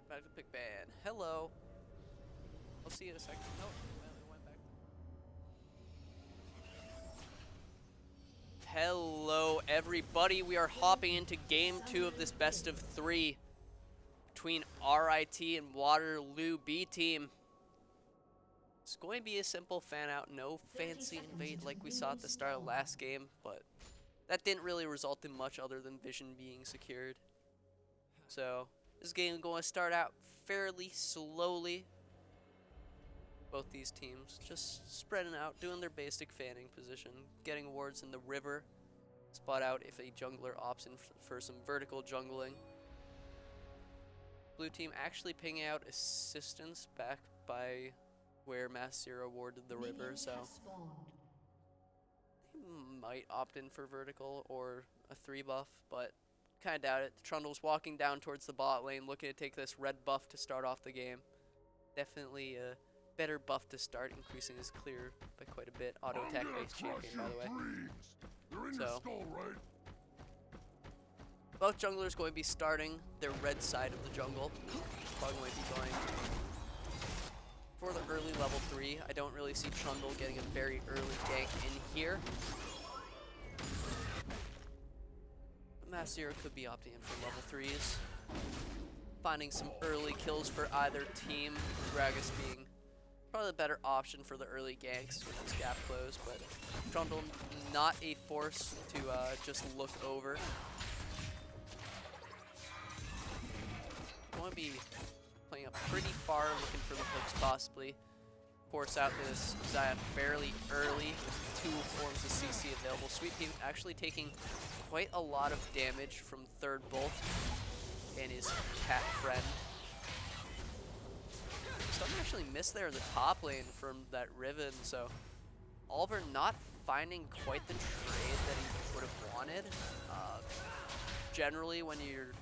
Back to pick ban. Hello. I'll see you in a second. Nope. It went back. Hello, everybody. We are hopping into game 2 of this best of 3 between RIT and Waterloo B team. It's going to be a simple fan out, no fancy invade like we saw at the start of last game, but that didn't really result in much other than vision being secured. So this game is going to start out fairly slowly. Both these teams just spreading out, doing their basic fanning position, getting wards in the river, spot out if a jungler opts in for some vertical jungling. Blue team actually pinging out assistance back by where Mass Zero warded the river, so they might opt in for vertical or a 3 buff, but kind of doubt it. Trundle's walking down towards the bot lane, looking to take this red buff to start off the game. Definitely a better buff to start, increasing his clear by quite a bit. Auto attack based champion, by the way. So, both junglers going to be starting their red side of the jungle. Probably going to be going for the early level 3. I don't really see Trundle getting a very early gank in here. Mass Zero could be opting in for level 3s. Finding some early kills for either team. Gragas being probably the better option for the early ganks with his gap closed, but Trundle not a force to just look over. Going to be playing up pretty far, looking for the hooks possibly. Force out this Xayah fairly early with 2 forms of CC available. Sweet Pea actually taking quite a lot of damage from third bolt and his cat friend. Something actually missed there in the top lane from that Riven, so Oliver not finding quite the trade that he would have wanted. Generally, when you're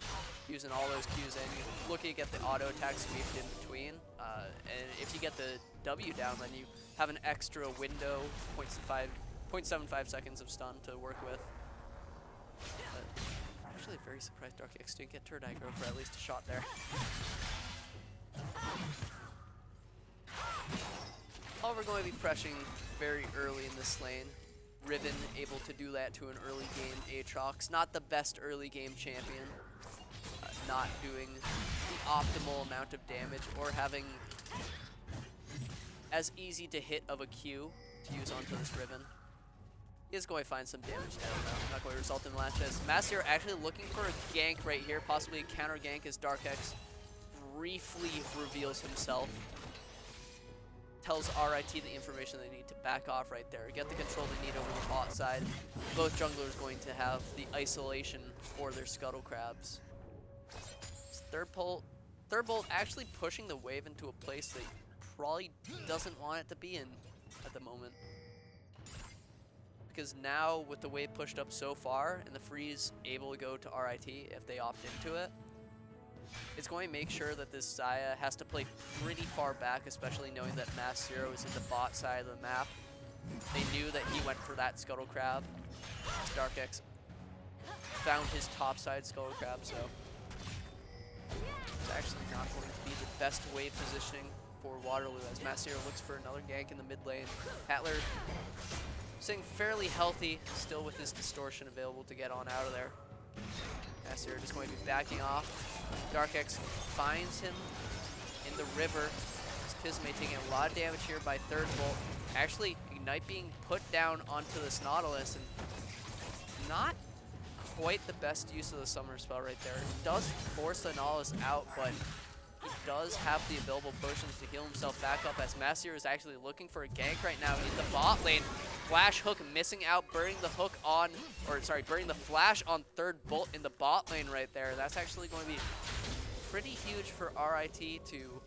using all those Qs in, you're looking to get the auto attack sweeped in between, and if you get the W down, then you have an extra window, 0.75 seconds of stun to work with. But I'm actually very surprised Dark X didn't get turret aggro for at least a shot there. Oliver going to be pressing very early in this lane. Riven able to do that to an early game Aatrox. Not the best early game champion. Not doing the optimal amount of damage or having as easy to hit of a Q to use onto this Riven. He is going to find some damage down though. Not going to result in latches. Master actually looking for a gank right here. Possibly a counter gank as Dark X briefly reveals himself. Tells RIT the information they need to back off right there. Get the control they need over the bot side. Both junglers going to have the isolation for their scuttle crabs. Third bolt actually pushing the wave into a place that he probably doesn't want it to be in at the moment. Because now with the wave pushed up so far and the freeze able to go to RIT if they opt into it, it's going to make sure that this Xayah has to play pretty far back, especially knowing that Mass Zero is in the bot side of the map. They knew that he went for that Scuttle Crab. Dark X found his top side Scuttle Crab, so it's actually not going to be the best wave positioning for Waterloo as Mass Zero looks for another gank in the mid lane. Hatler staying fairly healthy, still with his distortion available to get on out of there. Mass Zero just going to be backing off. Dark X finds him in the river. Tisme taking a lot of damage here by third bolt. Actually, Ignite being put down onto this Nautilus and not quite the best use of the summoner spell right there. It does force the Nautilus out, but he does have the available potions to heal himself back up as Mass Zero is actually looking for a gank right now in the bot lane. Flash hook missing out, burning the hook on, or sorry, burning the flash on third bolt in the bot lane right there. That's actually going to be pretty huge for RIT to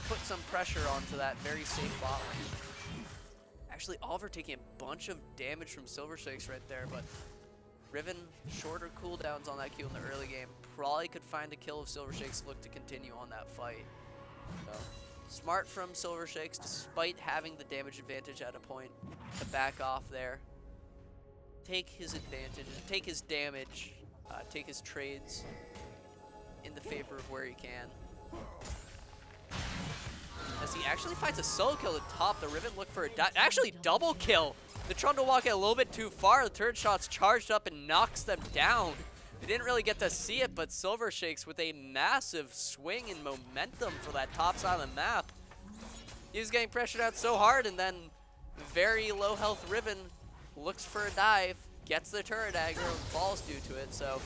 put some pressure onto that very safe bot lane. Actually, Oliver taking a bunch of damage from Silver Shakes right there, but Riven shorter cooldowns on that Q in the early game. Probably could find a kill if Silver Shakes look to continue on that fight. So, smart from Silver Shakes, despite having the damage advantage at a point, to back off there. Take his advantage, take his damage, take his trades in the favor of where he can. As he actually finds a solo kill at top, the Riven look for a actually double kill. The Trundle walk a little bit too far. The turret shot's charged up and knocks them down. We didn't really get to see it, but Silver Shakes with a massive swing in momentum for that top side of the map. He was getting pressured out so hard, and then very low health Riven looks for a dive, gets the turret aggro, and falls due to it. So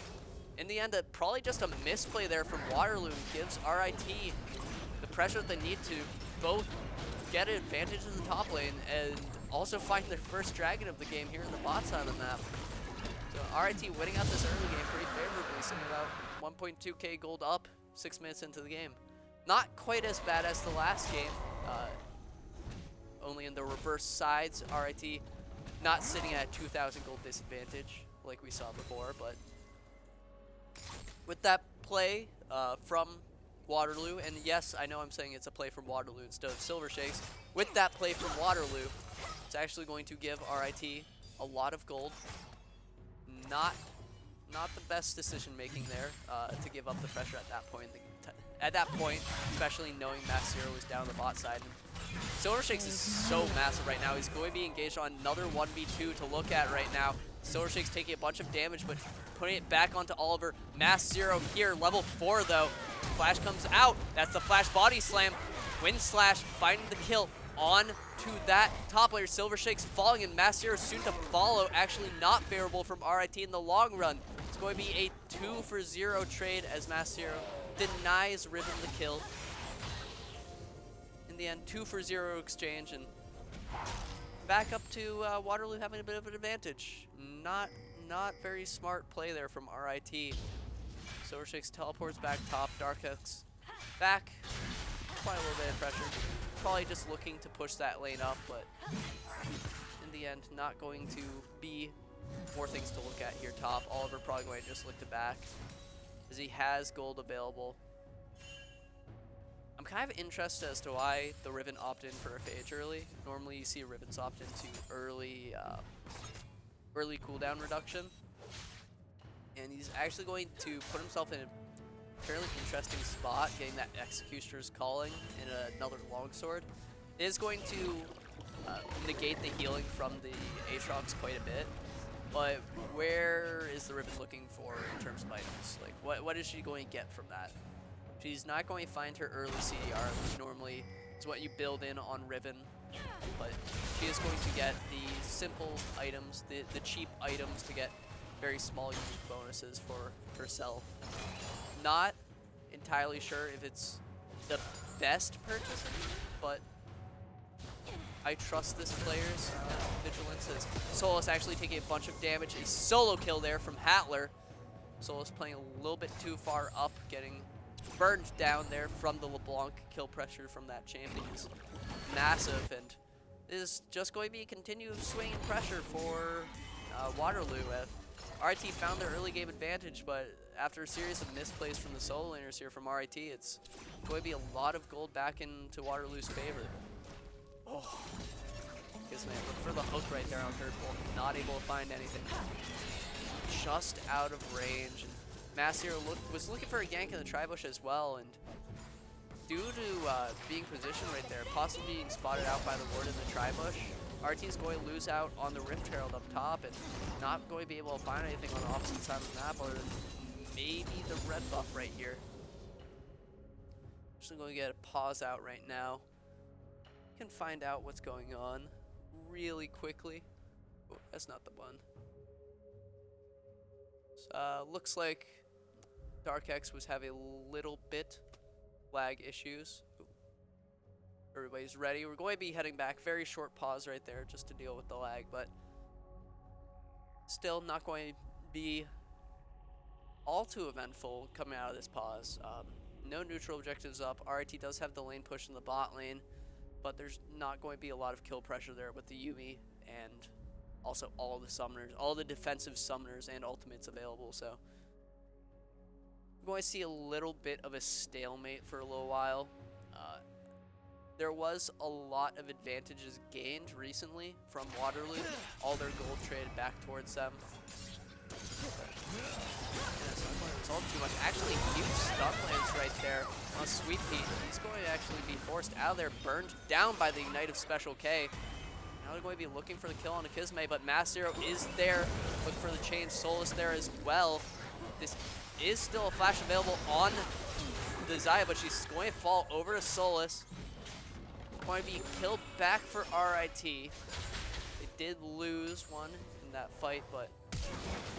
in the end, probably just a misplay there from Waterloo gives RIT the pressure that they need to both get an advantage in the top lane and also find their first dragon of the game here in the bot side of the map. So RIT winning out this early game pretty favorably, sitting about 1.2k gold up 6 minutes into the game. Not quite as bad as the last game, only in the reverse sides. RIT not sitting at 2,000 gold disadvantage like we saw before, but with that play from Waterloo, and yes, I know I'm saying it's a play from Waterloo instead of Silver Shakes. With that play from Waterloo, it's actually going to give RIT a lot of gold. Not the best decision making there to give up the pressure at that point. At that point, especially knowing Mass Zero was down the bot side. And Silver Shakes is so massive right now. He's going to be engaged on another 1v2 to look at right now. Silver Shakes taking a bunch of damage, but putting it back onto Oliver. Mass Zero here, level 4 though. Flash comes out. That's the Flash body slam. Wind Slash finding the kill on to that top layer. Silver Shakes falling, and Mass Zero soon to follow. Actually not favorable from RIT in the long run. It's going to be a 2-for-0 trade as Mass Zero denies Riven the kill. In the end, 2-for-0 exchange, and back up to Waterloo having a bit of an advantage. Not very smart play there from RIT. Silver Shakes teleports back top. Darkex back. Apply a little bit of pressure. Probably just looking to push that lane up, but in the end, not going to be more things to look at here top. Oliver probably going to just look to back as he has gold available. I'm kind of interested as to why the Riven opted in for a Phage early. Normally you see Rivens opt into early cooldown reduction. And he's actually going to put himself in a fairly interesting spot, getting that Executioner's Calling and another Longsword. It is going to negate the healing from the Aatrox quite a bit. But where is the Riven looking for in terms of items? Like, what is she going to get from that? She's not going to find her early CDR, which normally is what you build in on Riven. But she is going to get the simple items, the cheap items to get very small unique bonuses for herself. Not entirely sure if it's the best purchase, but I trust this player's vigilance as Solus actually taking a bunch of damage. A solo kill there from Hattler. Solus playing a little bit too far up, getting burned down there from the LeBlanc. Kill pressure from that champion is massive, and it is just going to be a continued swing and pressure for Waterloo. RIT found their early game advantage, but after a series of misplays from the solo laners here from RIT, it's going to be a lot of gold back into Waterloo's favor. Oh, because man, look for the hook right there on Hurtful. Not able to find anything. Just out of range. And Mass Zero was looking for a gank in the tri-bush as well, and due to being positioned right there, possibly being spotted out by the ward in the tri-bush, RT is going to lose out on the Rift Herald up top and not going to be able to find anything on the opposite side of the map other than maybe the red buff right here. Just going to get a pause out right now. Can find out what's going on really quickly. Oh, that's not the one. Looks like Darkex was having a little bit lag issues. Everybody's ready. We're going to be heading back. Very short pause right there just to deal with the lag, but still not going to be all too eventful coming out of this pause. No neutral objectives up. RIT does have the lane push in the bot lane, but there's not going to be a lot of kill pressure there with the Yuumi and also all the summoners, all the defensive summoners and ultimates available. So we're going to see a little bit of a stalemate for a little while. There was a lot of advantages gained recently from Waterloo. All their gold traded back towards them. And as not going to result too much. Actually, huge stun lands right there on Sweet Pete. He's going to actually be forced out of there, burned down by the Ignite of Special K. Now they're going to be looking for the kill on Akizme, but Mass Zero is there. Look for the chain. Solus there as well. This is still a flash available on the Xayah, but she's going to fall over to Solus. Going to be killed back for RIT. They did lose one in that fight, but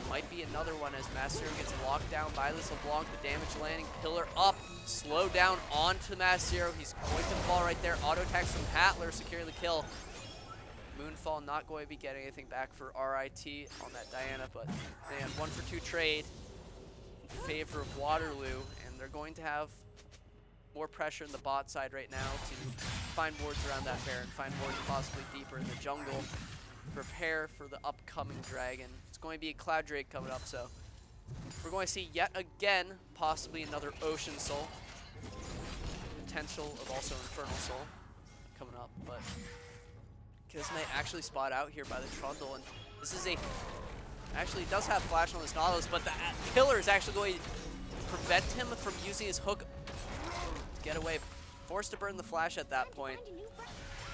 might be another one as Mass Zero gets locked down by this LeBlanc. The damage landing, pillar up, slow down onto Mass Zero. He's going to fall right there. Auto attacks from Hattler, securing the kill. Moonfall not going to be getting anything back for RIT on that Diana, but man, 1-for-2 trade in favor of Waterloo, and they're going to have more pressure in the bot side right now to find wards around that Baron, find wards possibly deeper in the jungle, prepare for the upcoming dragon. It's going to be a Cloud Drake coming up, so we're going to see yet again possibly another Ocean Soul. Potential of also Infernal Soul coming up, but Kismet actually spot out here by the Trundle, and this is a actually does have flash on this Nautilus, but the pillar is actually going to prevent him from using his hook to get away. Forced to burn the flash at that point.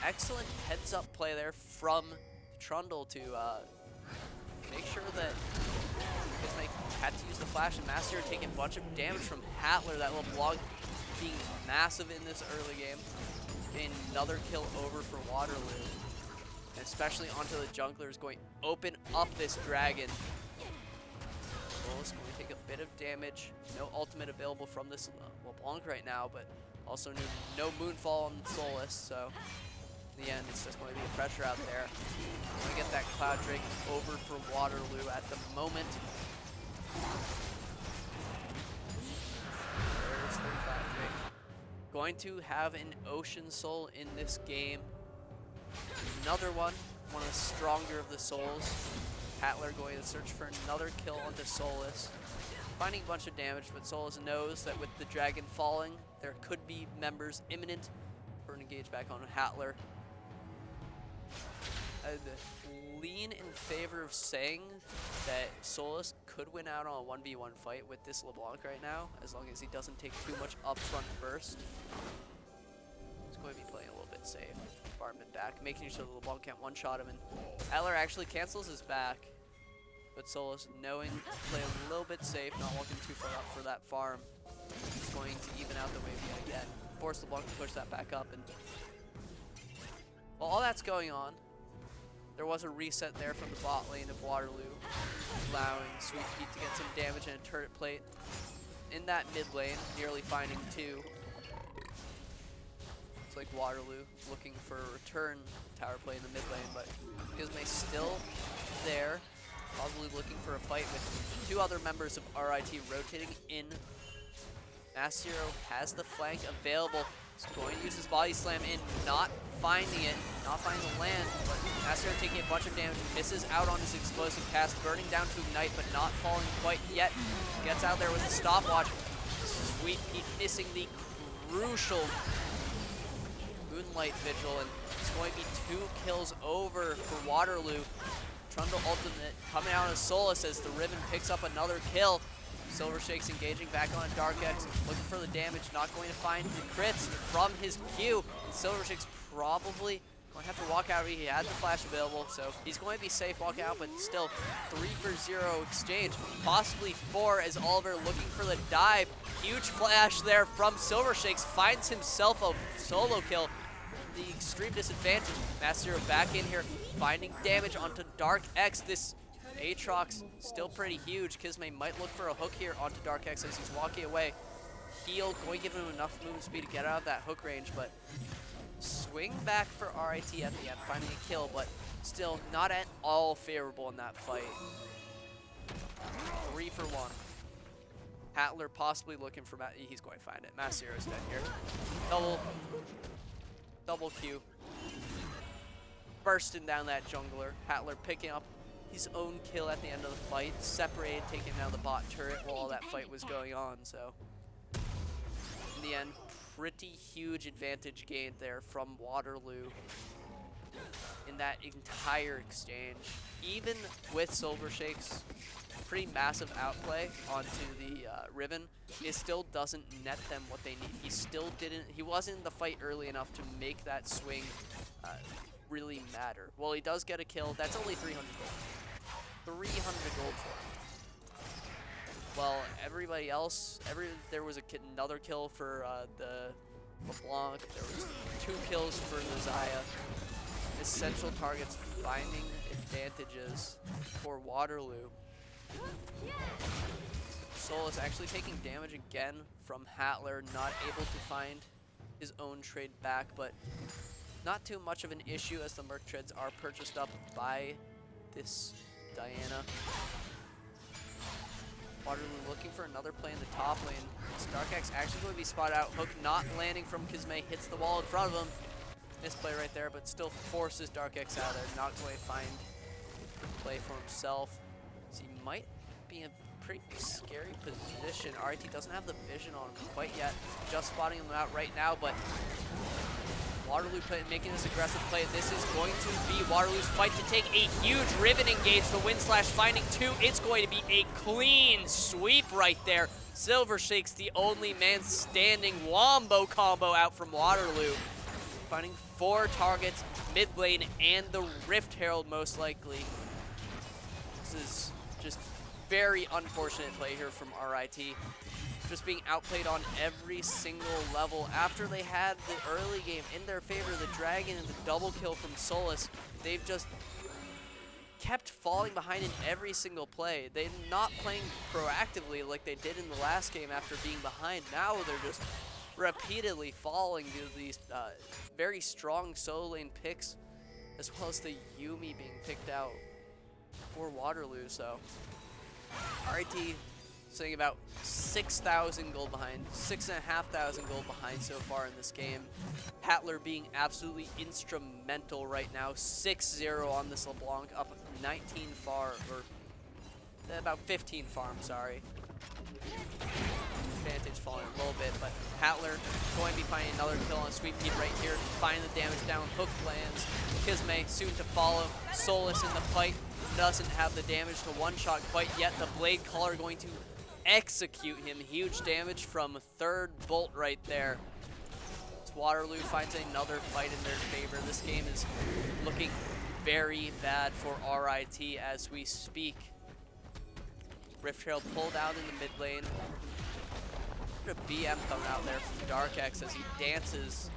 Excellent heads-up play there from Trundle to make sure that Kismet had to use the flash, and Master taking a bunch of damage from Hattler. That little blog being massive in this early game. Another kill over for Waterloo. And especially onto the jungler is going to open up this dragon. Solus going to take a bit of damage. No ultimate available from this LeBlanc right now, but also no Moonfall on Solus, so in the end it's just going to be a pressure out there. Going to get that Cloud Drake over for Waterloo at the moment. There's the Cloud Drake. Going to have an Ocean Soul in this game. Another one of the stronger of the souls. Hattler going to search for another kill onto Solus. Finding a bunch of damage, but Solus knows that with the dragon falling, there could be members imminent for an engage back on Hattler. I'd lean in favor of saying that Solus could win out on a 1v1 fight with this LeBlanc right now, as long as he doesn't take too much upfront burst. He's going to be playing a little bit safe. Farming back, making sure the LeBlanc can't one-shot him, and Hattler actually cancels his back. But Solus, knowing to play a little bit safe, not walking too far up for that farm, is going to even out the wave yet again. Force LeBlanc to push that back up, and while all that's going on, there was a reset there from the bot lane of Waterloo, allowing Sweet Pete to get some damage and a turret plate in that mid lane, nearly finding two. It's like Waterloo looking for a return tower play in the mid lane, but Gizme still there, probably looking for a fight with two other members of RIT rotating in. Mass Zero has the flank available. He's going to use his body slam in, not finding it, not finding the land, but Mass Zero taking a bunch of damage, misses out on his explosive cast, burning down to Ignite, but not falling quite yet. Gets out there with a stopwatch. Sweet Pete missing the crucial Moonlight Vigil, and it's going to be 2 kills over for Waterloo. Trundle ultimate coming out of Solus as the Ribbon picks up another kill. Silver Shake's engaging back on Dark X, looking for the damage, not going to find the crits from his Q. And Silver Shake's probably going to have to walk out. He had the flash available, so he's going to be safe walking out, but still 3-for-0 exchange, possibly 4 as Oliver looking for the dive. Huge flash there from Silver Shakes, finds himself a solo kill. The extreme disadvantage. Mass Zero back in here, finding damage onto Dark X. This Aatrox still pretty huge. Kismet might look for a hook here onto Dark X as he's walking away. Heal, going to give him enough movement speed to get out of that hook range, but swing back for RIT at the end, finding a kill, but still not at all favorable in that fight. 3-for-1. Hattler possibly looking for he's going to find it. Mass Zero's dead here. Double Q. Bursting down that jungler. Hattler picking up his own kill at the end of the fight. Separated, taking down the bot turret while all that fight was going on. So, in the end, pretty huge advantage gained there from Waterloo. in that entire exchange. Even with Silver Shake's pretty massive outplay onto the Riven, it still doesn't net them what they need. He wasn't in the fight early enough to make that swing really matter. Well, he does get a kill. That's only 300 gold. 300 gold for him. Well, everybody else, there was another kill for the LeBlanc. There was 2 kills for the Zaya. Essential targets finding advantages for Waterloo. Solus actually taking damage again from Hatler, not able to find his own trade back, but not too much of an issue as the Merc Treads are purchased up by this Diana. Waterloo looking for another play in the top lane. Starkax actually going to be spotted out. Hook not landing from Kizme, hits the wall in front of him. Misplay right there, but still forces Darkex out there. Not going to find a play for himself. So he might be in a pretty scary position. RIT doesn't have the vision on him quite yet. Just spotting him out right now, but Waterloo making this aggressive play. This is going to be Waterloo's fight to take a huge Riven engage. The Wind Slash finding 2. It's going to be a clean sweep right there. Silver Shake's the only man standing. Wombo combo out from Waterloo. Finding 4 targets, mid lane, and the Rift Herald most likely. This is just very unfortunate play here from RIT. Just being outplayed on every single level. After they had the early game in their favor, the Dragon and the double kill from Solus, they've just kept falling behind in every single play. They're not playing proactively like they did in the last game after being behind. Now they're just repeatedly falling due to these very strong solo lane picks, as well as the Yuumi being picked out for Waterloo. So RIT sitting about 6,000 gold behind, 6,500 gold behind so far in this game. Hatler being absolutely instrumental right now, 6-0 on this LeBlanc, up 19 farm, or about 15 farm, sorry. Advantage falling a little bit, but Hatler going to be finding another kill on Sweet Pete right here, find the damage down, Hook lands, Kizme soon to follow, Solus in the fight, doesn't have the damage to one-shot quite yet, the Blade Caller going to execute him. Huge damage from third bolt right there. As Waterloo finds another fight in their favor. This game is looking very bad for RIT as we speak. Rift Herald pulled out in the mid lane. A BM coming out there from Darkex as he dances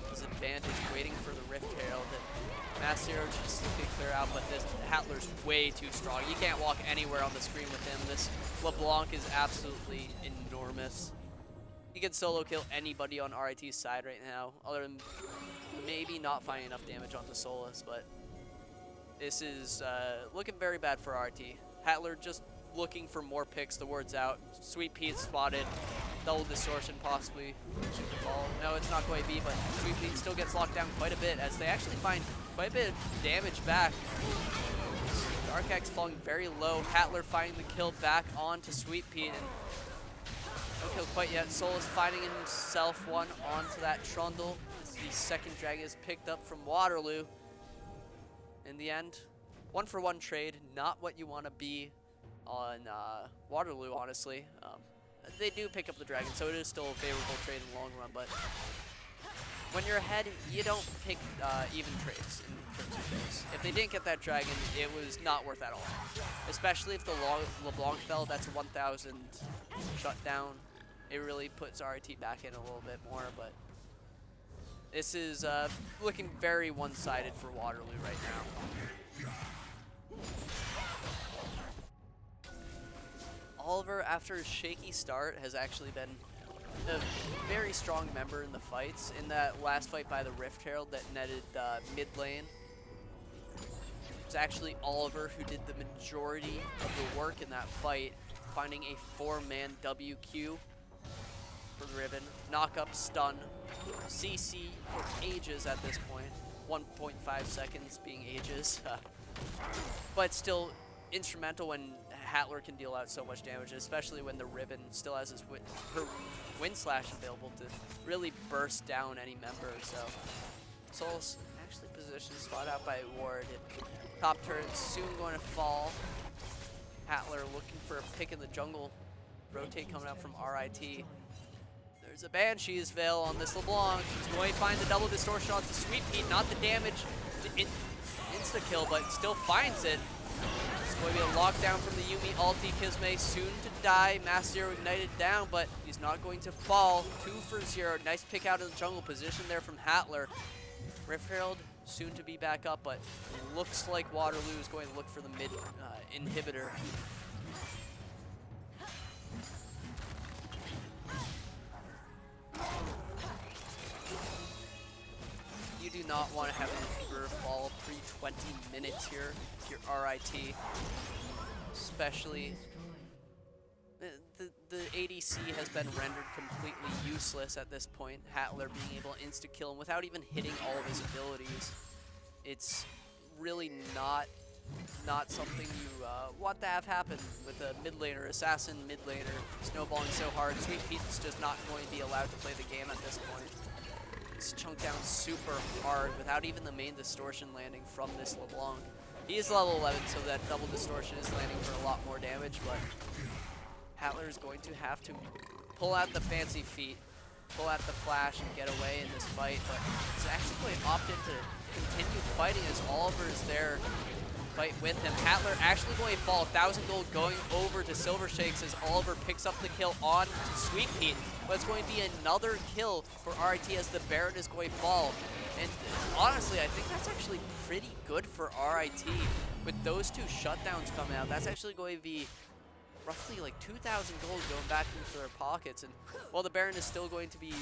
his advantage, waiting for the Rift Herald. And Mass Zero just looking clear out, but this Hatler's way too strong. You can't walk anywhere on the screen with him. This LeBlanc is absolutely enormous. He can solo kill anybody on RIT's side right now, other than maybe not finding enough damage onto Solus, but this is looking very bad for RIT. Hatler just looking for more picks, the word's out. Sweet Pete spotted. Double distortion possibly. Shoot the ball. No, it's not going to be, but Sweet Pete still gets locked down quite a bit as they actually find quite a bit of damage back. Darkex falling very low. Hatler finding the kill back onto Sweet Pete, and no kill quite yet. Solus finding himself one onto that Trundle. The second dragon is picked up from Waterloo. In the end, 1-for-1 trade, not what you want to be on Waterloo, honestly. They do pick up the dragon, so it is still a favorable trade in the long run, but when you're ahead, you don't pick even trades in terms of trades. If they didn't get that dragon, it was not worth at all. Especially if the LeBlanc fell, that's a 1,000 shutdown. It really puts RIT back in a little bit more, but this is looking very one-sided for Waterloo right now. Oliver, after a shaky start, has actually been a very strong member in the fights. In that last fight by the Rift Herald that netted mid lane, it was actually Oliver who did the majority of the work in that fight, finding a 4-man WQ for the Riven. Knock up, stun, CC for ages at this point. 1.5 seconds being ages. But still instrumental when Hatler can deal out so much damage, especially when the Riven still has her Wind Slash available to really burst down any member. So Solus actually positioned spot out by Ward. And top turret soon going to fall. Hatler looking for a pick in the jungle. Rotate coming out from RIT. There's a Banshee's Veil on this LeBlanc. He's going to find the double distortion onto Sweet Pea. Not the damage to insta-kill, but still finds it. It's going to be a lockdown from the Yuumi ulti. Kisme soon to die. Mass Zero ignited down, but he's not going to fall. 2 for 0. Nice pick out of the jungle position there from Hatler. Rift Herald soon to be back up, but looks like Waterloo is going to look for the mid inhibitor. You do not want to have an inhibitor fall pre-20 minutes here if you're RIT, especially the ADC has been rendered completely useless at this point. Hatler being able to insta-kill him without even hitting all of his abilities. It's really not something you want to have happen with a mid laner, assassin mid laner, snowballing so hard. Sweet Pete's just not going to be allowed to play the game at this point. It's chunked down super hard without even the main distortion landing from this LeBlanc. He is level 11, so that double distortion is landing for a lot more damage, but Hatler is going to have to pull out the fancy feet, pull out the flash, and get away in this fight, but he's actually going to opt in to continue fighting as Oliver is there to fight with him. Hatler actually going to fall 1,000 gold going over to Silver Shakes as Oliver picks up the kill on to Sweet Pete, but it's going to be another kill for RIT as the Baron is going to fall. And honestly, I think that's actually pretty good for RIT. With those 2 shutdowns coming out, that's actually going to be roughly like 2,000 gold going back into their pockets. And while the Baron is still going to be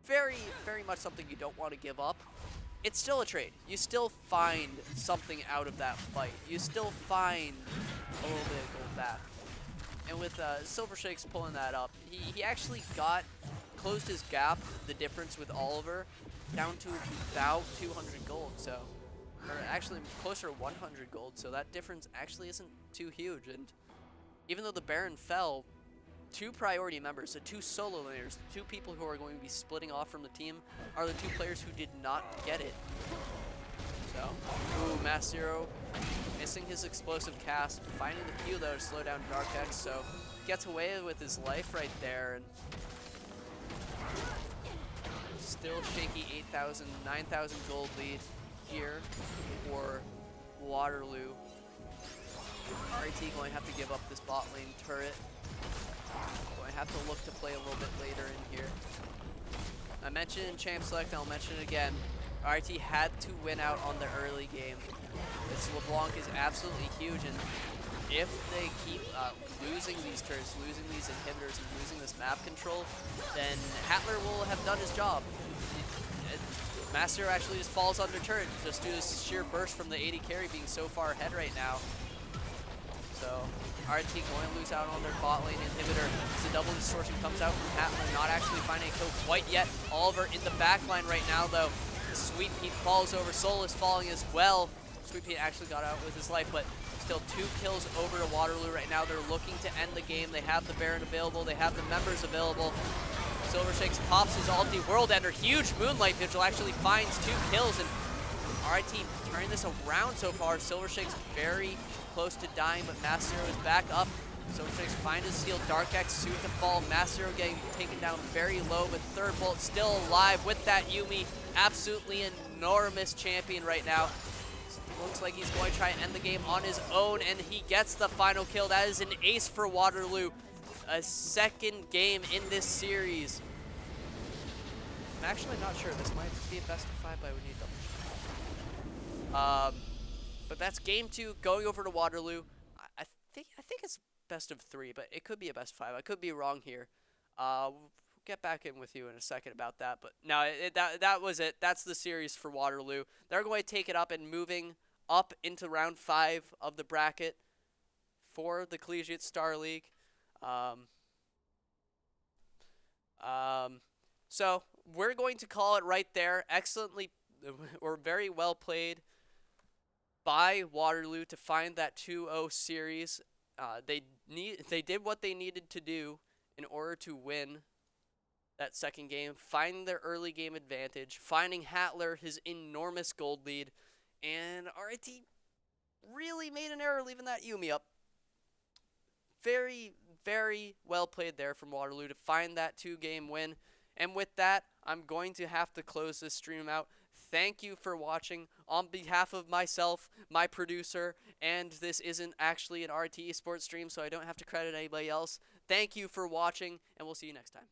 very, very much something you don't want to give up, it's still a trade. You still find something out of that fight. You still find a little bit of gold back. And with Silver Shakes pulling that up, he actually closed his gap, the difference with Oliver, down to about 200 gold. So, or actually closer to 100 gold. So that difference actually isn't too huge. And even though the Baron fell, 2 priority members, so 2 solo laners, 2 people who are going to be splitting off from the team, are the 2 players who did not get it. So, ooh, Mass Zero missing his explosive cast, finding the Q though to slow down Dark X, so gets away with his life right there. And still shaky 8,000, 9,000 gold lead here for Waterloo. RIT going to have to give up this bot lane turret. Going to have to look to play a little bit later in here. I mentioned in Champ Select, and I'll mention it again. RIT had to win out on the early game. This LeBlanc is absolutely huge, and if they keep losing these turrets, losing these inhibitors, and losing this map control, then Hatler will have done his job. Master actually just falls under turret just due to sheer burst from the AD carry being so far ahead right now. So RIT going to lose out on their bot lane inhibitor as the double distortion comes out from Hatler, not actually finding a kill quite yet. Oliver in the back line right now though. Sweet Pete falls over, Soul is falling as well. Sweet Pete actually got out with his life, but still 2 kills over to Waterloo right now. They're looking to end the game. They have the Baron available, they have the members available. Silver Shakes pops his ulti, World Ender, huge Moonlight Vigil, actually finds 2 kills, and RIT turning this around so far. Silver Shakes very close to dying, but Mass Zero is back up. Silver Shakes find his steal, Dark X soon to fall. Mass Zero getting taken down very low, but Third Bolt still alive with that Yuumi. Absolutely enormous champion right now. Looks like he's going to try and end the game on his own, and he gets the final kill. That is an ace for Waterloo. A 2nd game in this series. I'm actually not sure. This might be a best of 5, but I would need double check. But that's game 2 going over to Waterloo. I think it's best of 3, but it could be a best of 5. I could be wrong here. We'll get back in with you in a second about that. But no, that was it. That's the series for Waterloo. They're going to take it up and moving up into round 5 of the bracket for the Collegiate Star League. So we're going to call it right there. Excellently, or very well played by Waterloo to find that 2-0 series. They did what they needed to do in order to win that second game, finding their early game advantage, finding Hattler his enormous gold lead, and RIT really made an error leaving that Yumi up. Very, very well played there from Waterloo to find that 2-game win. And with that, I'm going to have to close this stream out. Thank you for watching. On behalf of myself, my producer, and this isn't actually an RT Esports stream, so I don't have to credit anybody else. Thank you for watching, and we'll see you next time.